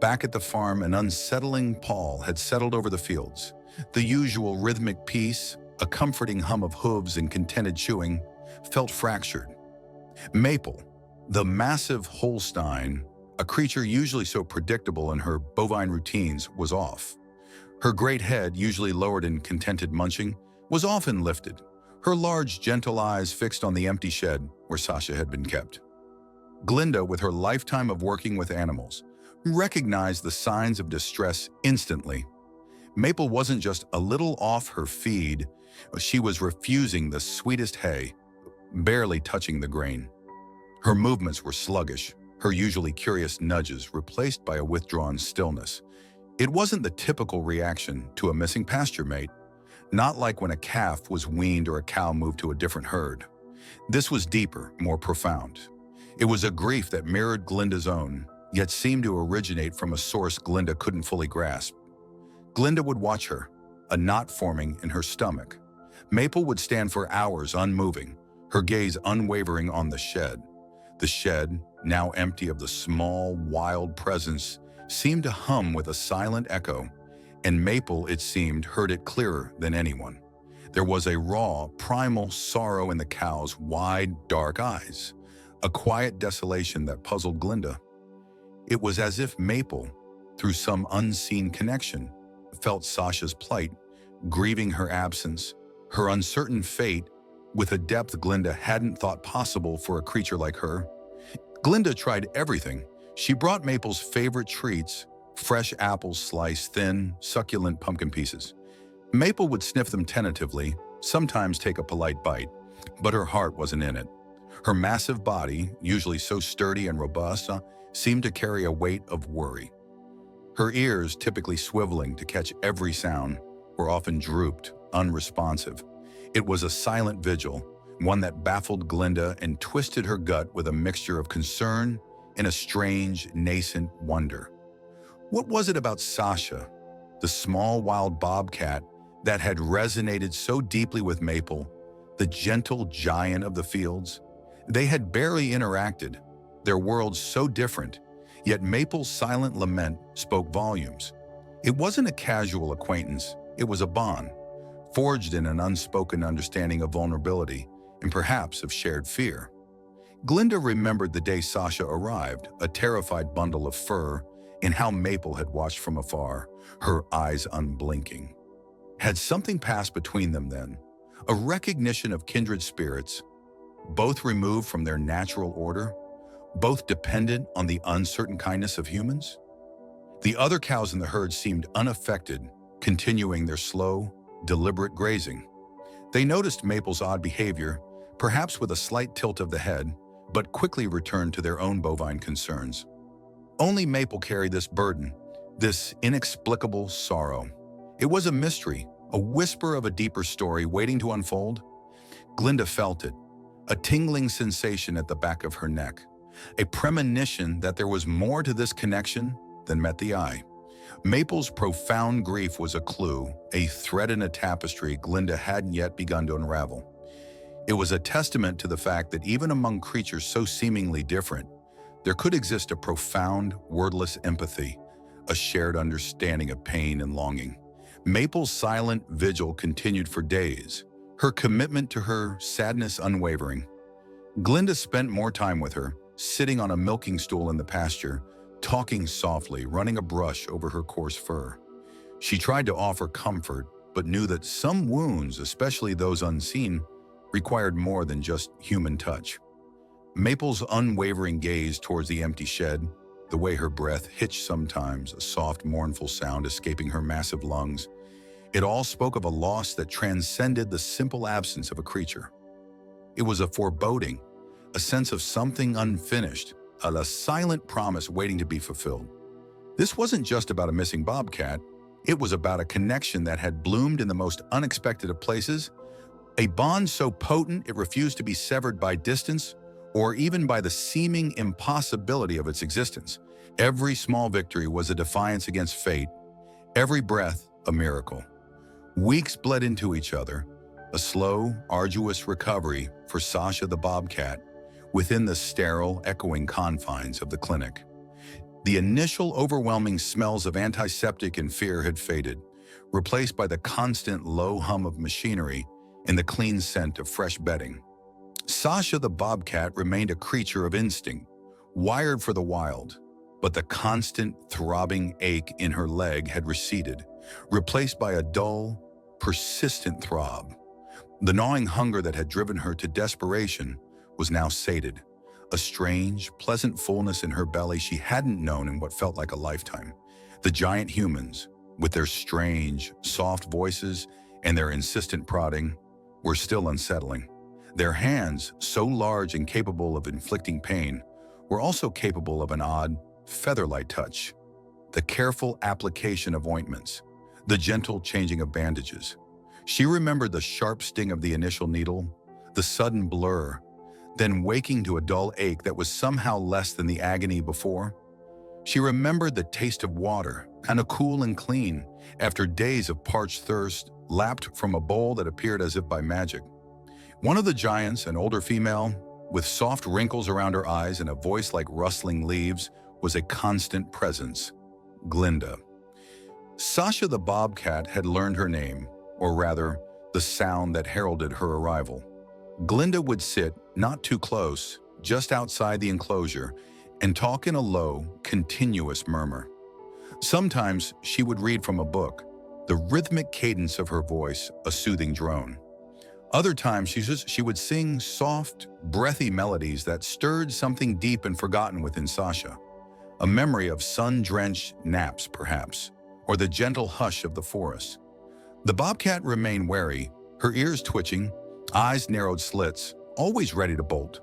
Back at the farm, an unsettling pall had settled over the fields. The usual rhythmic peace, a comforting hum of hooves and contented chewing, felt fractured. Maple, the massive Holstein, a creature usually so predictable in her bovine routines, was off. Her great head, usually lowered in contented munching, was often lifted, her large, gentle eyes fixed on the empty shed where Sasha had been kept. Glinda, with her lifetime of working with animals, recognized the signs of distress instantly. Maple wasn't just a little off her feed, she was refusing the sweetest hay, barely touching the grain. Her movements were sluggish, her usually curious nudges replaced by a withdrawn stillness. It wasn't the typical reaction to a missing pasture mate, not like when a calf was weaned or a cow moved to a different herd. This was deeper, more profound. It was a grief that mirrored Glinda's own, yet seemed to originate from a source Glinda couldn't fully grasp. Glinda would watch her, a knot forming in her stomach. Maple would stand for hours unmoving, her gaze unwavering on the shed. The shed, now empty of the small, wild presence, seemed to hum with a silent echo, and Maple, it seemed, heard it clearer than anyone. There was a raw, primal sorrow in the cow's wide, dark eyes, a quiet desolation that puzzled Glinda. It was as if Maple, through some unseen connection, felt Sasha's plight, grieving her absence, her uncertain fate, with a depth Glinda hadn't thought possible for a creature like her. Glinda tried everything. She brought Maple's favorite treats, fresh apples sliced thin, succulent pumpkin pieces. Maple would sniff them tentatively, sometimes take a polite bite, but her heart wasn't in it. Her massive body, usually so sturdy and robust, seemed to carry a weight of worry. Her ears, typically swiveling to catch every sound, were often drooped, unresponsive. It was a silent vigil, one that baffled Glinda and twisted her gut with a mixture of concern and a strange, nascent wonder. What was it about Sasha, the small wild bobcat, that had resonated so deeply with Maple, the gentle giant of the fields? They had barely interacted, their worlds so different, yet Maple's silent lament spoke volumes. It wasn't a casual acquaintance, it was a bond, forged in an unspoken understanding of vulnerability and perhaps of shared fear. Glinda remembered the day Sasha arrived, a terrified bundle of fur, and how Maple had watched from afar, her eyes unblinking. Had something passed between them then? A recognition of kindred spirits, both removed from their natural order, both dependent on the uncertain kindness of humans? The other cows in the herd seemed unaffected, continuing their slow, deliberate grazing. They noticed Maple's odd behavior, perhaps with a slight tilt of the head, but quickly returned to their own bovine concerns. Only Maple carried this burden, this inexplicable sorrow. It was a mystery, a whisper of a deeper story waiting to unfold. Glinda felt it, a tingling sensation at the back of her neck, a premonition that there was more to this connection than met the eye. Maple's profound grief was a clue, a thread in a tapestry Glinda hadn't yet begun to unravel. It was a testament to the fact that even among creatures so seemingly different, there could exist a profound, wordless empathy, a shared understanding of pain and longing. Maple's silent vigil continued for days, her commitment to her sadness unwavering. Glinda spent more time with her, sitting on a milking stool in the pasture, talking softly, running a brush over her coarse fur. She tried to offer comfort, but knew that some wounds, especially those unseen, required more than just human touch. Maple's unwavering gaze towards the empty shed, the way her breath hitched sometimes, a soft, mournful sound escaping her massive lungs, it all spoke of a loss that transcended the simple absence of a creature. It was a foreboding, a sense of something unfinished, a silent promise waiting to be fulfilled. This wasn't just about a missing bobcat, it was about a connection that had bloomed in the most unexpected of places, a bond so potent it refused to be severed by distance or even by the seeming impossibility of its existence. Every small victory was a defiance against fate, every breath a miracle. Weeks bled into each other, a slow, arduous recovery for Sasha the bobcat within the sterile, echoing confines of the clinic. The initial overwhelming smells of antiseptic and fear had faded, replaced by the constant low hum of machinery and the clean scent of fresh bedding. Sasha the bobcat remained a creature of instinct, wired for the wild, but the constant throbbing ache in her leg had receded, replaced by a dull, persistent throb. The gnawing hunger that had driven her to desperation was now sated, a strange, pleasant fullness in her belly she hadn't known in what felt like a lifetime. The giant humans, with their strange, soft voices and their insistent prodding, were still unsettling. Their hands, so large and capable of inflicting pain, were also capable of an odd, feather-light touch. The careful application of ointments, the gentle changing of bandages. She remembered the sharp sting of the initial needle, the sudden blur, then waking to a dull ache that was somehow less than the agony before. She remembered the taste of water, kind of cool and clean, after days of parched thirst, lapped from a bowl that appeared as if by magic. One of the giants, an older female, with soft wrinkles around her eyes and a voice like rustling leaves, was a constant presence, Glinda. Sasha the bobcat had learned her name, or rather, the sound that heralded her arrival. Glinda would sit, not too close, just outside the enclosure, and talk in a low, continuous murmur. Sometimes she would read from a book, the rhythmic cadence of her voice a soothing drone. Other times she would sing soft, breathy melodies that stirred something deep and forgotten within Sasha. A memory of sun-drenched naps, perhaps, or the gentle hush of the forest. The bobcat remained wary, her ears twitching, eyes narrowed slits, always ready to bolt.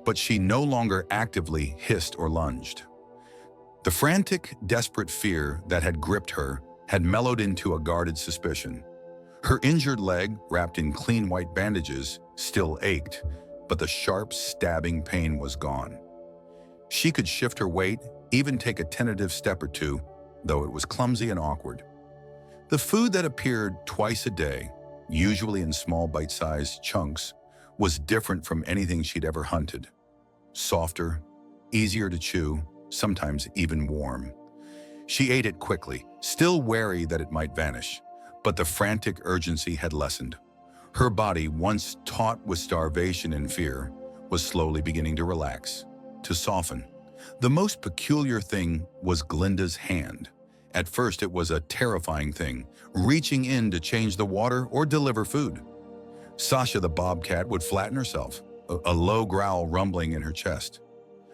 But she no longer actively hissed or lunged. The frantic, desperate fear that had gripped her had mellowed into a guarded suspicion. Her injured leg, wrapped in clean white bandages, still ached, but the sharp, stabbing pain was gone. She could shift her weight, even take a tentative step or two, though it was clumsy and awkward. The food that appeared twice a day, usually in small bite-sized chunks, was different from anything she'd ever hunted. Softer, easier to chew, sometimes even warm. She ate it quickly, still wary that it might vanish, but the frantic urgency had lessened. Her body, once taut with starvation and fear, was slowly beginning to relax, to soften. The most peculiar thing was Glinda's hand. At first it was a terrifying thing, reaching in to change the water or deliver food. Sasha the bobcat would flatten herself, a low growl rumbling in her chest.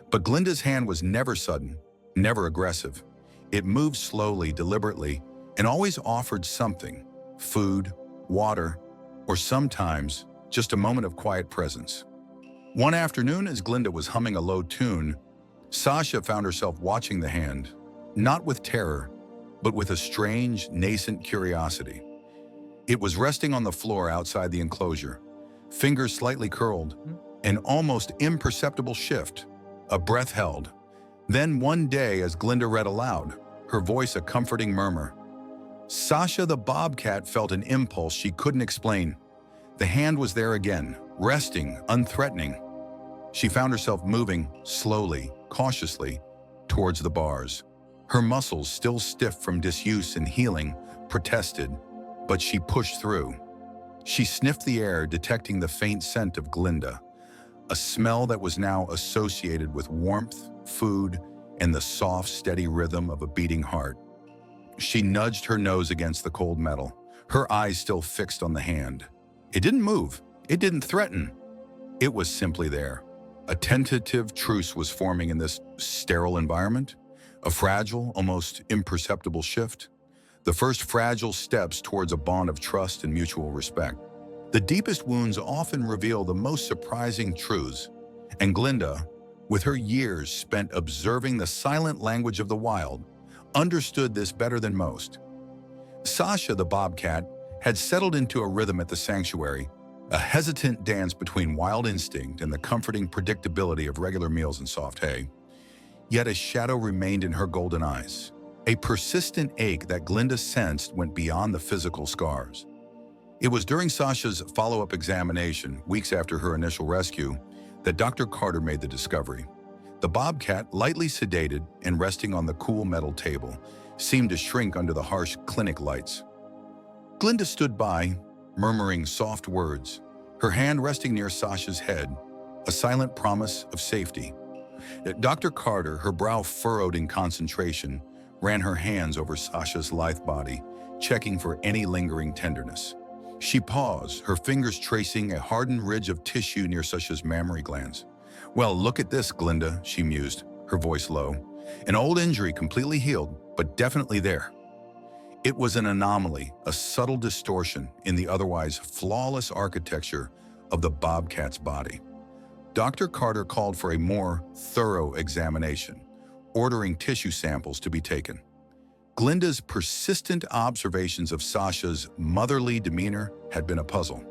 But Glinda's hand was never sudden, never aggressive. It moved slowly, deliberately, and always offered something: food, water, or sometimes just a moment of quiet presence. One afternoon, as Glinda was humming a low tune, Sasha found herself watching the hand, not with terror, but with a strange, nascent curiosity. It was resting on the floor outside the enclosure, fingers slightly curled, an almost imperceptible shift, a breath held. Then one day, as Glinda read aloud, her voice a comforting murmur, Sasha the bobcat felt an impulse she couldn't explain. The hand was there again, resting, unthreatening. She found herself moving, slowly, cautiously, towards the bars. Her muscles, still stiff from disuse and healing, protested, but she pushed through. She sniffed the air, detecting the faint scent of Glinda, a smell that was now associated with warmth, food, and the soft, steady rhythm of a beating heart. She nudged her nose against the cold metal, her eyes still fixed on the hand. It didn't move. It didn't threaten. It was simply there. A tentative truce was forming in this sterile environment, a fragile, almost imperceptible shift, the first fragile steps towards a bond of trust and mutual respect. The deepest wounds often reveal the most surprising truths, and Glinda, with her years spent observing the silent language of the wild, understood this better than most. Sasha the bobcat had settled into a rhythm at the sanctuary, a hesitant dance between wild instinct and the comforting predictability of regular meals and soft hay. Yet a shadow remained in her golden eyes, a persistent ache that Glinda sensed went beyond the physical scars. It was during Sasha's follow-up examination, weeks after her initial rescue, that Dr. Carter made the discovery. The bobcat, lightly sedated and resting on the cool metal table, seemed to shrink under the harsh clinic lights. Glinda stood by, murmuring soft words, her hand resting near Sasha's head, a silent promise of safety. Dr. Carter, her brow furrowed in concentration, ran her hands over Sasha's lithe body, checking for any lingering tenderness. She paused, her fingers tracing a hardened ridge of tissue near Sasha's mammary glands. "Well, look at this, Glinda," she mused, her voice low. "An old injury completely healed, but definitely there." It was an anomaly, a subtle distortion in the otherwise flawless architecture of the bobcat's body. Dr. Carter called for a more thorough examination, ordering tissue samples to be taken. Glinda's persistent observations of Sasha's motherly demeanor had been a puzzle.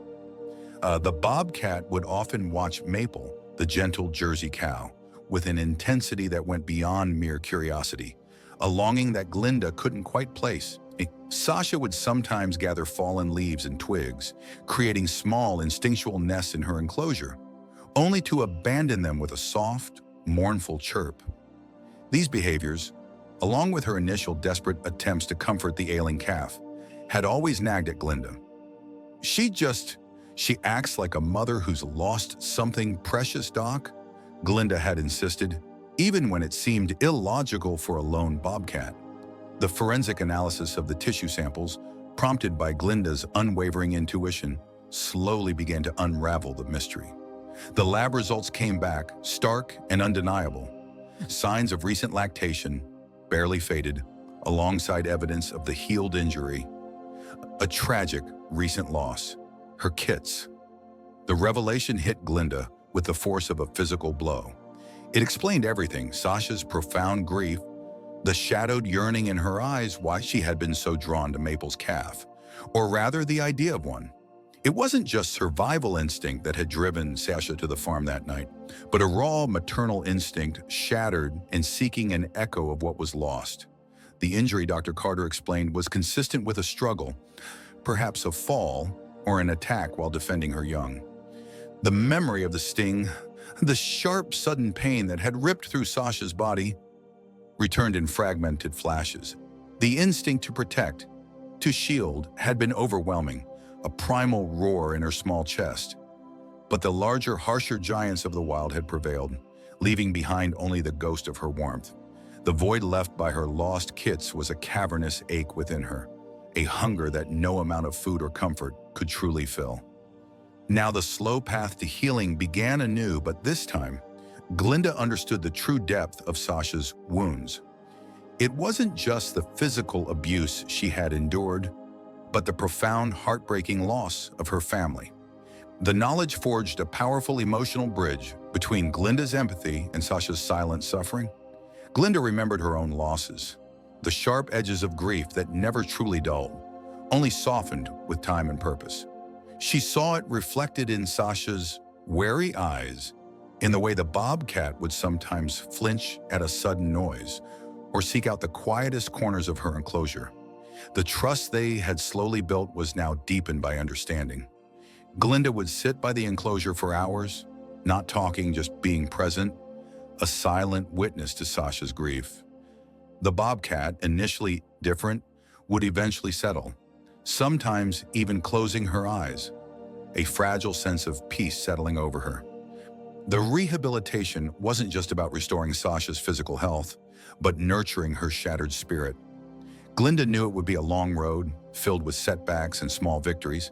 The bobcat would often watch Maple, the gentle Jersey cow, with an intensity that went beyond mere curiosity, a longing that Glinda couldn't quite place. Sasha would sometimes gather fallen leaves and twigs, creating small instinctual nests in her enclosure, only to abandon them with a soft, mournful chirp. These behaviors, along with her initial desperate attempts to comfort the ailing calf, had always nagged at Glinda. She acts like a mother who's lost something precious, Doc, Glinda had insisted, even when it seemed illogical for a lone bobcat. The forensic analysis of the tissue samples, prompted by Glinda's unwavering intuition, slowly began to unravel the mystery. The lab results came back, stark and undeniable. Signs of recent lactation, barely faded, alongside evidence of the healed injury. A tragic recent loss, her kits. The revelation hit Glinda with the force of a physical blow. It explained everything: Sasha's profound grief, the shadowed yearning in her eyes, why she had been so drawn to Maple's calf, or rather the idea of one. It wasn't just survival instinct that had driven Sasha to the farm that night, but a raw maternal instinct shattered and seeking an echo of what was lost. The injury, Dr. Carter explained, was consistent with a struggle, perhaps a fall or an attack while defending her young. The memory of the sting, the sharp, sudden pain that had ripped through Sasha's body, returned in fragmented flashes. The instinct to protect, to shield, had been overwhelming, a primal roar in her small chest. But the larger, harsher giants of the wild had prevailed, leaving behind only the ghost of her warmth. The void left by her lost kits was a cavernous ache within her, a hunger that no amount of food or comfort could truly fill. Now the slow path to healing began anew, but this time, Glinda understood the true depth of Sasha's wounds. It wasn't just the physical abuse she had endured, but the profound, heartbreaking loss of her family. The knowledge forged a powerful emotional bridge between Glinda's empathy and Sasha's silent suffering. Glinda remembered her own losses, the sharp edges of grief that never truly dulled, only softened with time and purpose. She saw it reflected in Sasha's wary eyes, in the way the bobcat would sometimes flinch at a sudden noise or seek out the quietest corners of her enclosure. The trust they had slowly built was now deepened by understanding. Glinda would sit by the enclosure for hours, not talking, just being present, a silent witness to Sasha's grief. The bobcat, initially different, would eventually settle, sometimes even closing her eyes, a fragile sense of peace settling over her. The rehabilitation wasn't just about restoring Sasha's physical health, but nurturing her shattered spirit. Glinda knew it would be a long road, filled with setbacks and small victories,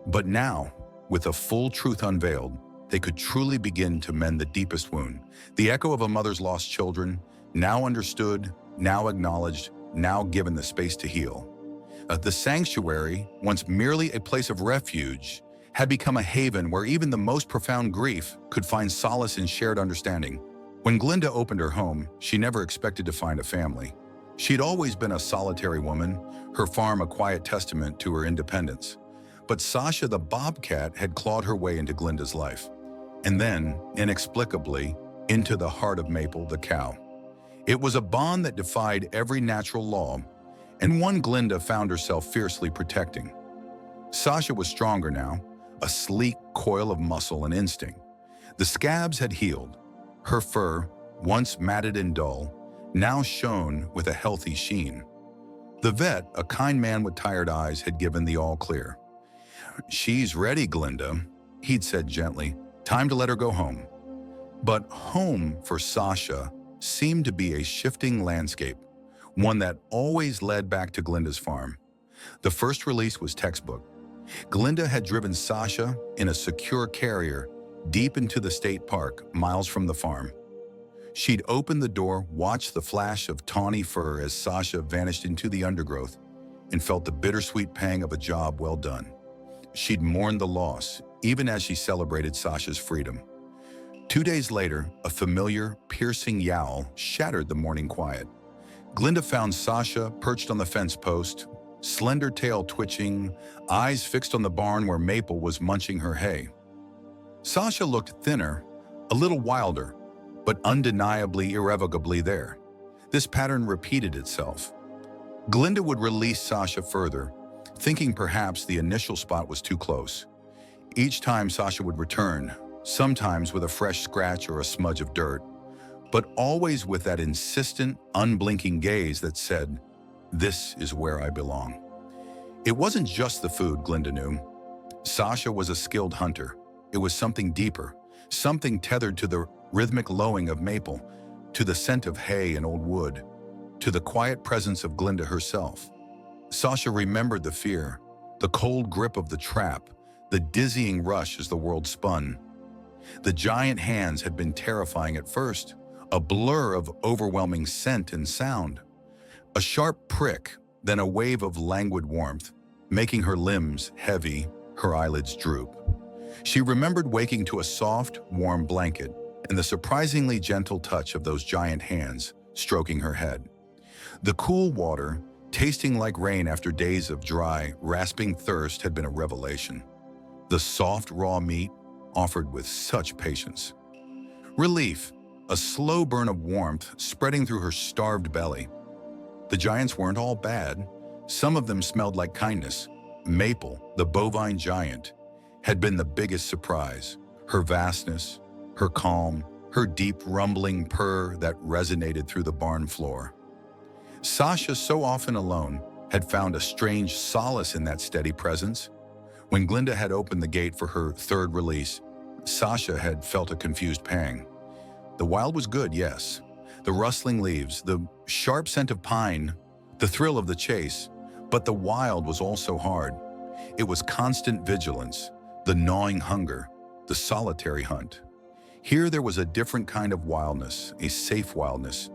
but now, with the full truth unveiled, they could truly begin to mend the deepest wound, the echo of a mother's lost children, now understood, now acknowledged, now given the space to heal. The sanctuary, once merely a place of refuge, had become a haven where even the most profound grief could find solace in shared understanding. When Glinda opened her home, she never expected to find a family. She'd always been a solitary woman, her farm a quiet testament to her independence. But Sasha the bobcat had clawed her way into Glinda's life, and then, inexplicably, into the heart of Maple the cow. It was a bond that defied every natural law, and one Glinda found herself fiercely protecting. Sasha was stronger now, a sleek coil of muscle and instinct. The scabs had healed. Her fur, once matted and dull, now shone with a healthy sheen. The vet, a kind man with tired eyes, had given the all clear. "She's ready, Glinda," he'd said gently. "Time to let her go home." But home for Sasha seemed to be a shifting landscape, one that always led back to Glinda's farm. The first release was textbook. Glinda had driven Sasha in a secure carrier deep into the state park, miles from the farm. She'd opened the door, watched the flash of tawny fur as Sasha vanished into the undergrowth, and felt the bittersweet pang of a job well done. She'd mourned the loss, even as she celebrated Sasha's freedom. 2 days later, a familiar, piercing yowl shattered the morning quiet. Glinda found Sasha perched on the fence post, slender tail twitching, eyes fixed on the barn where Maple was munching her hay. Sasha looked thinner, a little wilder, but undeniably, irrevocably there. This pattern repeated itself. Glinda would release Sasha further, thinking perhaps the initial spot was too close. Each time Sasha would return, sometimes with a fresh scratch or a smudge of dirt, but always with that insistent, unblinking gaze that said, "This is where I belong." It wasn't just the food, Glinda knew. Sasha was a skilled hunter. It was something deeper, something tethered to the rhythmic lowing of maple, to the scent of hay and old wood, to the quiet presence of Glinda herself. Sasha remembered the fear, the cold grip of the trap, the dizzying rush as the world spun. The giant hands had been terrifying at first, a blur of overwhelming scent and sound. A sharp prick, then a wave of languid warmth, making her limbs heavy, her eyelids droop. She remembered waking to a soft, warm blanket and the surprisingly gentle touch of those giant hands stroking her head. The cool water, tasting like rain after days of dry, rasping thirst, had been a revelation. The soft, raw meat, offered with such patience. Relief, a slow burn of warmth spreading through her starved belly. The giants weren't all bad. Some of them smelled like kindness. Maple, the bovine giant, had been the biggest surprise. Her vastness, her calm, her deep rumbling purr that resonated through the barn floor. Sasha, so often alone, had found a strange solace in that steady presence. When Glinda had opened the gate for her third release, Sasha had felt a confused pang. The wild was good, yes. The rustling leaves, the sharp scent of pine, the thrill of the chase, but the wild was also hard. It was constant vigilance, the gnawing hunger, the solitary hunt. Here there was a different kind of wildness, a safe wildness.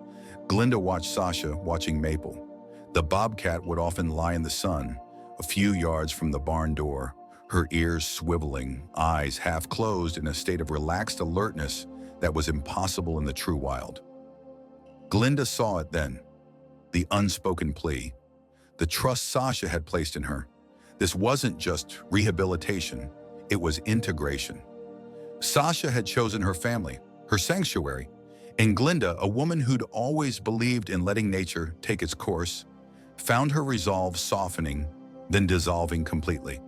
Glinda watched Sasha watching Maple. The bobcat would often lie in the sun, a few yards from the barn door, her ears swiveling, eyes half closed in a state of relaxed alertness that was impossible in the true wild. Glinda saw it then, the unspoken plea, the trust Sasha had placed in her. This wasn't just rehabilitation, it was integration. Sasha had chosen her family, her sanctuary, and Glinda, a woman who'd always believed in letting nature take its course, found her resolve softening, then dissolving completely.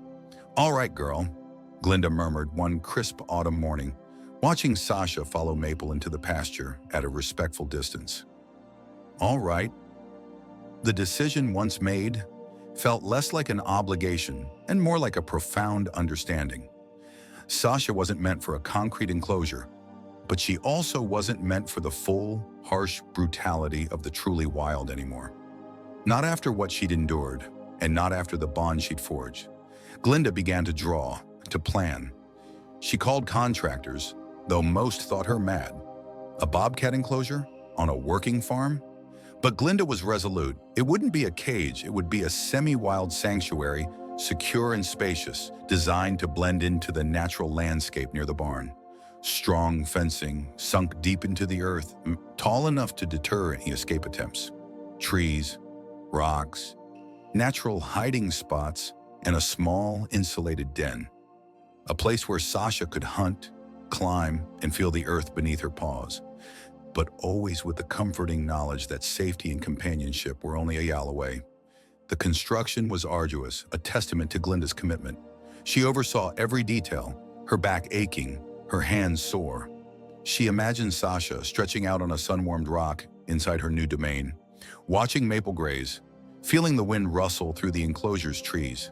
"All right, girl," Glinda murmured one crisp autumn morning, watching Sasha follow Maple into the pasture at a respectful distance. "All right." The decision once made felt less like an obligation and more like a profound understanding. Sasha wasn't meant for a concrete enclosure, but she also wasn't meant for the full, harsh brutality of the truly wild anymore. Not after what she'd endured, and not after the bond she'd forged. Glinda began to draw, to plan. She called contractors, though most thought her mad. A bobcat enclosure? On a working farm? But Glinda was resolute. It wouldn't be a cage, it would be a semi-wild sanctuary, secure and spacious, designed to blend into the natural landscape near the barn. Strong fencing, sunk deep into the earth, tall enough to deter any escape attempts. Trees, rocks, natural hiding spots, and a small, insulated den. A place where Sasha could hunt, climb, and feel the earth beneath her paws, but always with the comforting knowledge that safety and companionship were only a yell away. The construction was arduous, a testament to Glinda's commitment. She oversaw every detail, her back aching, her hands sore. She imagined Sasha stretching out on a sun-warmed rock inside her new domain, watching Maple graze, feeling the wind rustle through the enclosure's trees.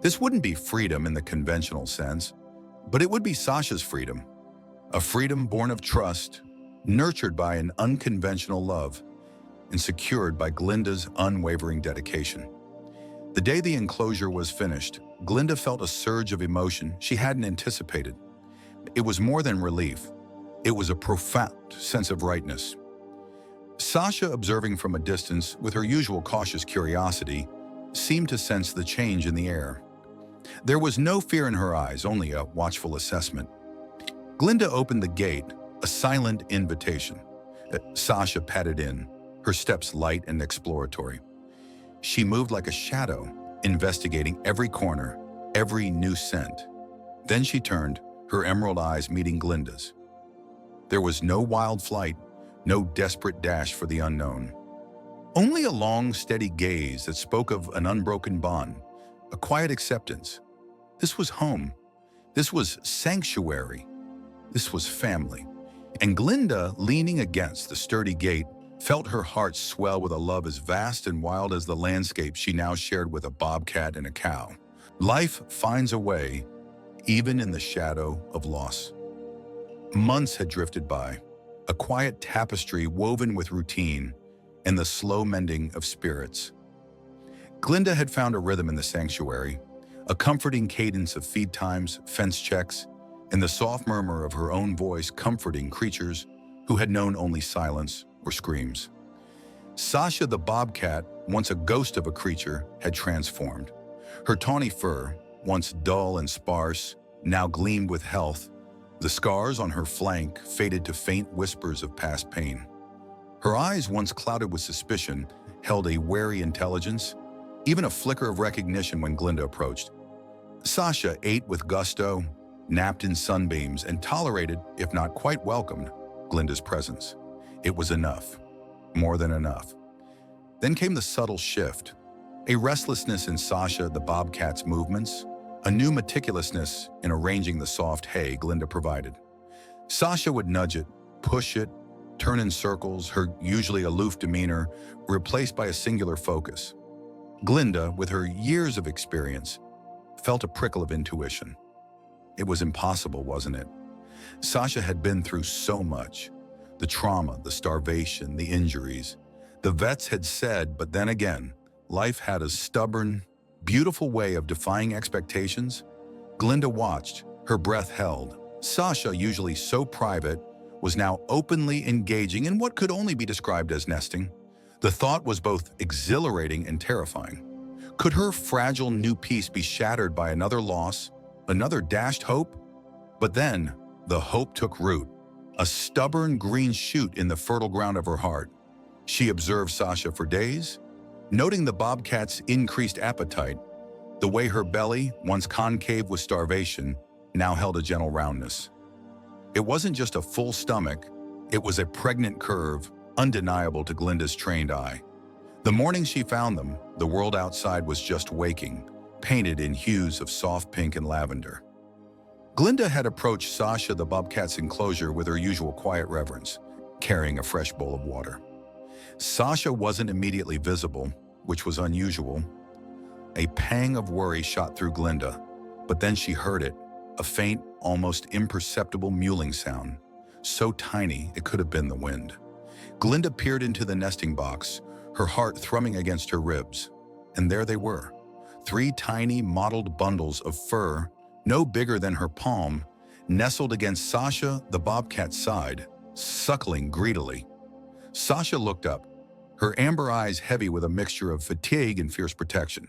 This wouldn't be freedom in the conventional sense, but it would be Sasha's freedom. A freedom born of trust, nurtured by an unconventional love, and secured by Glinda's unwavering dedication. The day the enclosure was finished, Glinda felt a surge of emotion she hadn't anticipated. It was more than relief. It was a profound sense of rightness. Sasha, observing from a distance with her usual cautious curiosity, seemed to sense the change in the air. There was no fear in her eyes, only a watchful assessment. Glinda opened the gate, a silent invitation. Sasha padded in, her steps light and exploratory. She moved like a shadow, investigating every corner, every new scent. Then she turned, her emerald eyes meeting Glinda's. There was no wild flight, no desperate dash for the unknown. Only a long, steady gaze that spoke of an unbroken bond, a quiet acceptance. This was home. This was sanctuary. This was family. And Glinda, leaning against the sturdy gate, felt her heart swell with a love as vast and wild as the landscape she now shared with a bobcat and a cow. Life finds a way, even in the shadow of loss. Months had drifted by, a quiet tapestry woven with routine and the slow mending of spirits. Glinda had found a rhythm in the sanctuary, a comforting cadence of feed times, fence checks, and the soft murmur of her own voice comforting creatures who had known only silence or screams. Sasha the Bobcat, once a ghost of a creature, had transformed. Her tawny fur, once dull and sparse, now gleamed with health. The scars on her flank faded to faint whispers of past pain. Her eyes, once clouded with suspicion, held a wary intelligence, even a flicker of recognition when Glinda approached. Sasha ate with gusto, napped in sunbeams, and tolerated, if not quite welcomed, Glinda's presence. It was enough. More than enough. Then came the subtle shift, a restlessness in Sasha the Bobcat's movements, a new meticulousness in arranging the soft hay Glinda provided. Sasha would nudge it, push it, turn in circles, her usually aloof demeanor replaced by a singular focus. Glinda, with her years of experience, felt a prickle of intuition. It was impossible, wasn't it? Sasha had been through so much. The trauma, the starvation, the injuries. The vets had said, but then again, life had a stubborn, beautiful way of defying expectations. Glinda watched, her breath held. Sasha, usually so private, was now openly engaging in what could only be described as nesting. The thought was both exhilarating and terrifying. Could her fragile new peace be shattered by another loss, another dashed hope? But then, the hope took root, a stubborn green shoot in the fertile ground of her heart. She observed Sasha for days, noting the Bobcat's increased appetite, the way her belly, once concave with starvation, now held a gentle roundness. It wasn't just a full stomach, it was a pregnant curve, undeniable to Glinda's trained eye. The morning she found them, the world outside was just waking, painted in hues of soft pink and lavender. Glinda had approached Sasha the Bobcat's enclosure with her usual quiet reverence, carrying a fresh bowl of water. Sasha wasn't immediately visible, which was unusual. A pang of worry shot through Glinda, but then she heard it, a faint, almost imperceptible mewling sound, so tiny it could have been the wind. Glinda peered into the nesting box, her heart thrumming against her ribs, and there they were, 3 tiny mottled bundles of fur, no bigger than her palm, nestled against Sasha the Bobcat's side, suckling greedily. Sasha looked up, her amber eyes heavy with a mixture of fatigue and fierce protection.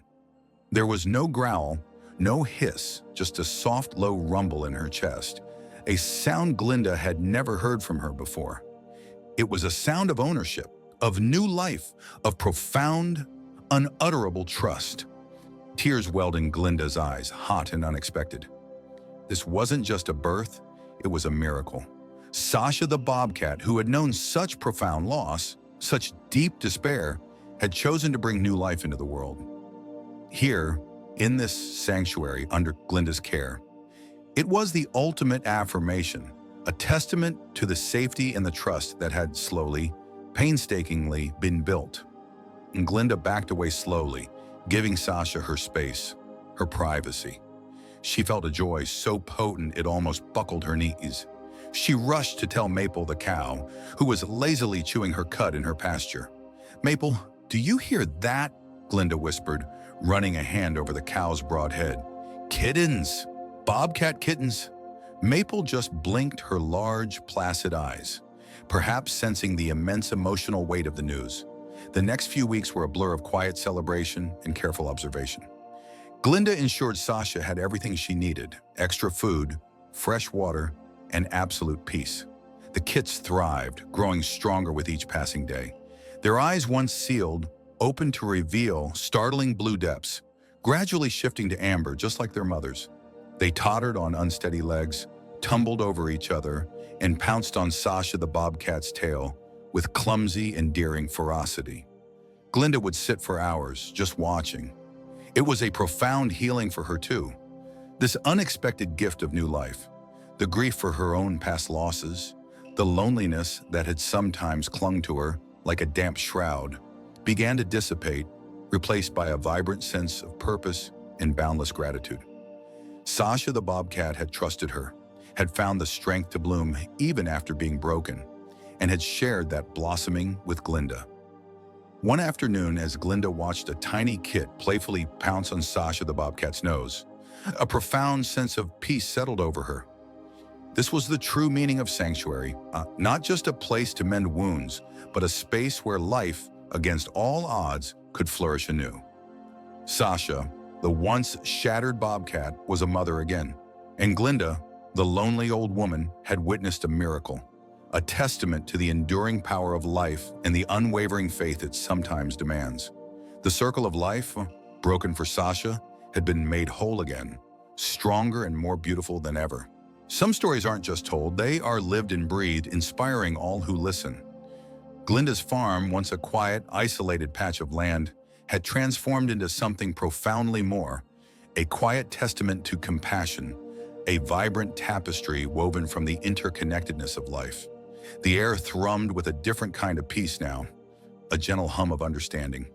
There was no growl, no hiss, just a soft, low rumble in her chest, a sound Glinda had never heard from her before. It was a sound of ownership, of new life, of profound, unutterable trust. Tears welled in Glinda's eyes, hot and unexpected. This wasn't just a birth, it was a miracle. Sasha the Bobcat, who had known such profound loss, such deep despair, had chosen to bring new life into the world. Here, in this sanctuary under Glinda's care, it was the ultimate affirmation, a testament to the safety and the trust that had slowly, painstakingly been built. And Glinda backed away slowly, giving Sasha her space, her privacy. She felt a joy so potent it almost buckled her knees. She rushed to tell Maple the cow, who was lazily chewing her cud in her pasture. "Maple, do you hear that?" Glinda whispered, running a hand over the cow's broad head. "Kittens! Bobcat kittens!" Maple just blinked her large, placid eyes, perhaps sensing the immense emotional weight of the news. The next few weeks were a blur of quiet celebration and careful observation. Glinda ensured Sasha had everything she needed: extra food, fresh water, and absolute peace. The kits thrived, growing stronger with each passing day. Their eyes, once sealed, opened to reveal startling blue depths, gradually shifting to amber just like their mothers. They tottered on unsteady legs, tumbled over each other, and pounced on Sasha the Bobcat's tail with clumsy, endearing ferocity. Glinda would sit for hours, just watching. It was a profound healing for her too. This unexpected gift of new life, the grief for her own past losses, the loneliness that had sometimes clung to her like a damp shroud, began to dissipate, replaced by a vibrant sense of purpose and boundless gratitude. Sasha the Bobcat had trusted her, had found the strength to bloom even after being broken, and had shared that blossoming with Glinda. One afternoon, as Glinda watched a tiny kit playfully pounce on Sasha the Bobcat's nose, a profound sense of peace settled over her. This was the true meaning of sanctuary, not just a place to mend wounds, but a space where life, against all odds, could flourish anew. Sasha, the once shattered Bobcat, was a mother again, and Glinda, the lonely old woman, had witnessed a miracle, a testament to the enduring power of life and the unwavering faith it sometimes demands. The circle of life, broken for Sasha, had been made whole again, stronger and more beautiful than ever. Some stories aren't just told, they are lived and breathed, inspiring all who listen. Glinda's farm, once a quiet, isolated patch of land, had transformed into something profoundly more, a quiet testament to compassion, a vibrant tapestry woven from the interconnectedness of life. The air thrummed with a different kind of peace now, a gentle hum of understanding.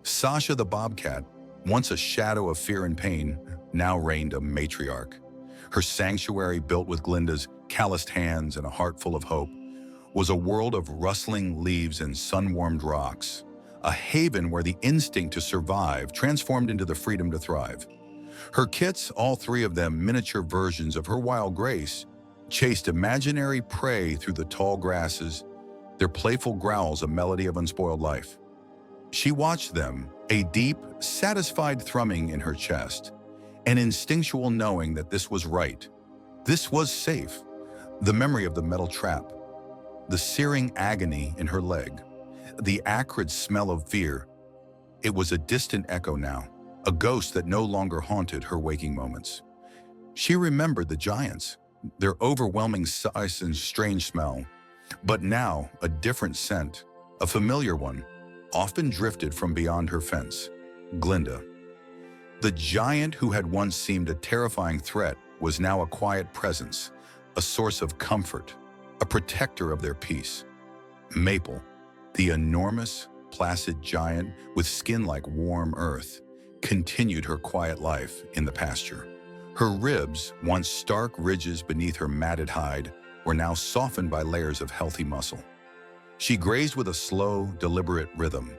Sasha the Bobcat, once a shadow of fear and pain, now reigned a matriarch. Her sanctuary, built with Glinda's calloused hands and a heart full of hope, was a world of rustling leaves and sun-warmed rocks, a haven where the instinct to survive transformed into the freedom to thrive. Her kits, all three of them miniature versions of her wild grace, chased imaginary prey through the tall grasses, their playful growls a melody of unspoiled life. She watched them, a deep, satisfied thrumming in her chest, an instinctual knowing that this was right, this was safe, the memory of the metal trap, the searing agony in her leg, the acrid smell of fear. It was a distant echo now, a ghost that no longer haunted her waking moments. She remembered the giants, their overwhelming size and strange smell, but now a different scent, a familiar one, often drifted from beyond her fence. Glinda. The giant who had once seemed a terrifying threat was now a quiet presence, a source of comfort, a protector of their peace. Maple, the enormous, placid giant with skin like warm earth, continued her quiet life in the pasture. Her ribs, once stark ridges beneath her matted hide, were now softened by layers of healthy muscle. She grazed with a slow, deliberate rhythm,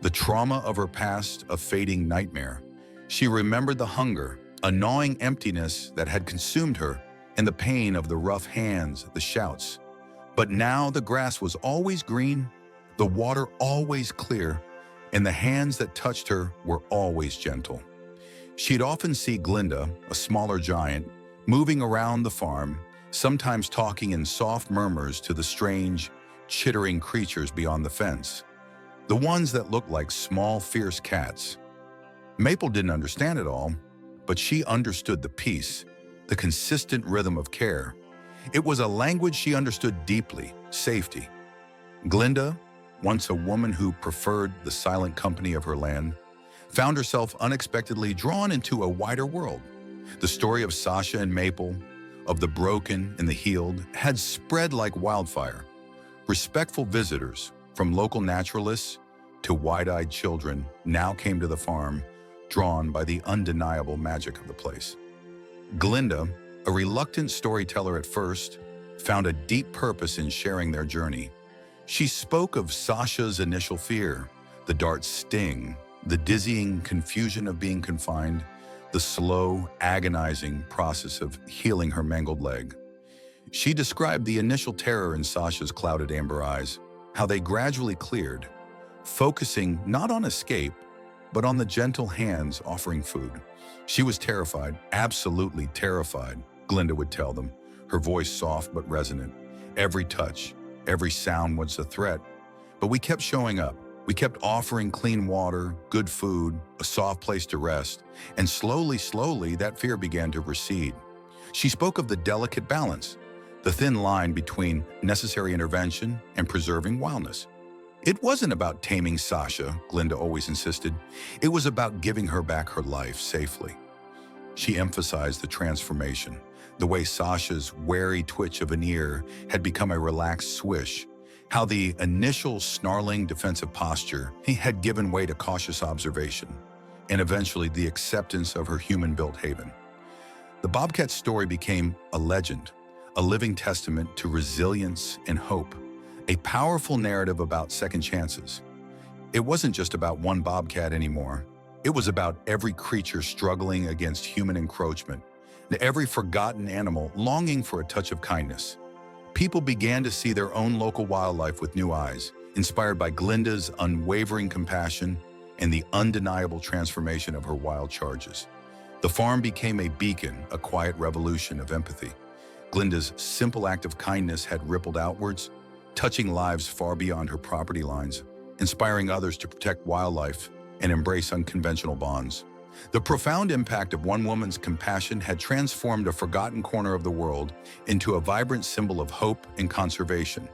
the trauma of her past a fading nightmare. She remembered the hunger, a gnawing emptiness that had consumed her, and the pain of the rough hands, the shouts. But now the grass was always green, the water always clear, and the hands that touched her were always gentle. She'd often see Glinda, a smaller giant, moving around the farm, sometimes talking in soft murmurs to the strange, chittering creatures beyond the fence, the ones that looked like small, fierce cats. Maple didn't understand it all, but she understood the peace, the consistent rhythm of care. It was a language she understood deeply, safety. Glinda, once a woman who preferred the silent company of her land, found herself unexpectedly drawn into a wider world. The story of Sasha and Maple, of the broken and the healed, had spread like wildfire. Respectful visitors, from local naturalists to wide-eyed children, now came to the farm, drawn by the undeniable magic of the place. Glinda, a reluctant storyteller at first, found a deep purpose in sharing their journey. She spoke of Sasha's initial fear, the dart's sting, the dizzying confusion of being confined, the slow, agonizing process of healing her mangled leg. She described the initial terror in Sasha's clouded amber eyes, how they gradually cleared, focusing not on escape, but on the gentle hands offering food. She was terrified, absolutely terrified, Glinda would tell them, her voice soft but resonant. Every touch, every sound was a threat, but we kept showing up. We kept offering clean water, good food, a soft place to rest, and slowly, that fear began to recede. She spoke of the delicate balance, the thin line between necessary intervention and preserving wildness. It wasn't about taming Sasha, Glinda always insisted. It was about giving her back her life safely. She emphasized the transformation, the way Sasha's wary twitch of an ear had become a relaxed swish, how the initial snarling defensive posture had given way to cautious observation, and eventually the acceptance of her human-built haven. The Bobcat story became a legend, a living testament to resilience and hope, a powerful narrative about second chances. It wasn't just about one bobcat anymore. It was about every creature struggling against human encroachment, and every forgotten animal longing for a touch of kindness. People began to see their own local wildlife with new eyes, inspired by Glinda's unwavering compassion and the undeniable transformation of her wild charges. The farm became a beacon, a quiet revolution of empathy. Glinda's simple act of kindness had rippled outwards, touching lives far beyond her property lines, inspiring others to protect wildlife and embrace unconventional bonds. The profound impact of one woman's compassion had transformed a forgotten corner of the world into a vibrant symbol of hope and conservation.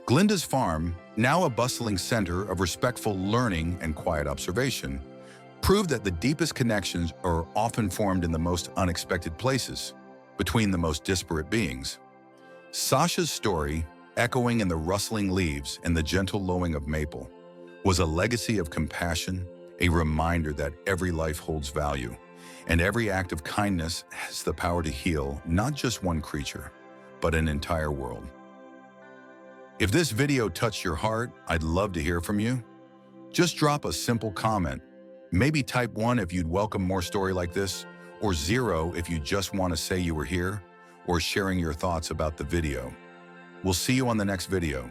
Glinda's farm, now a bustling center of respectful learning and quiet observation, proved that the deepest connections are often formed in the most unexpected places, between the most disparate beings. Sasha's story, echoing in the rustling leaves and the gentle lowing of maple, was a legacy of compassion, a reminder that every life holds value, and every act of kindness has the power to heal not just one creature, but an entire world. If this video touched your heart, I'd love to hear from you. Just drop a simple comment. Maybe type 1 if you'd welcome more story like this, or 0 if you just want to say you were here, or sharing your thoughts about the video. We'll see you on the next video.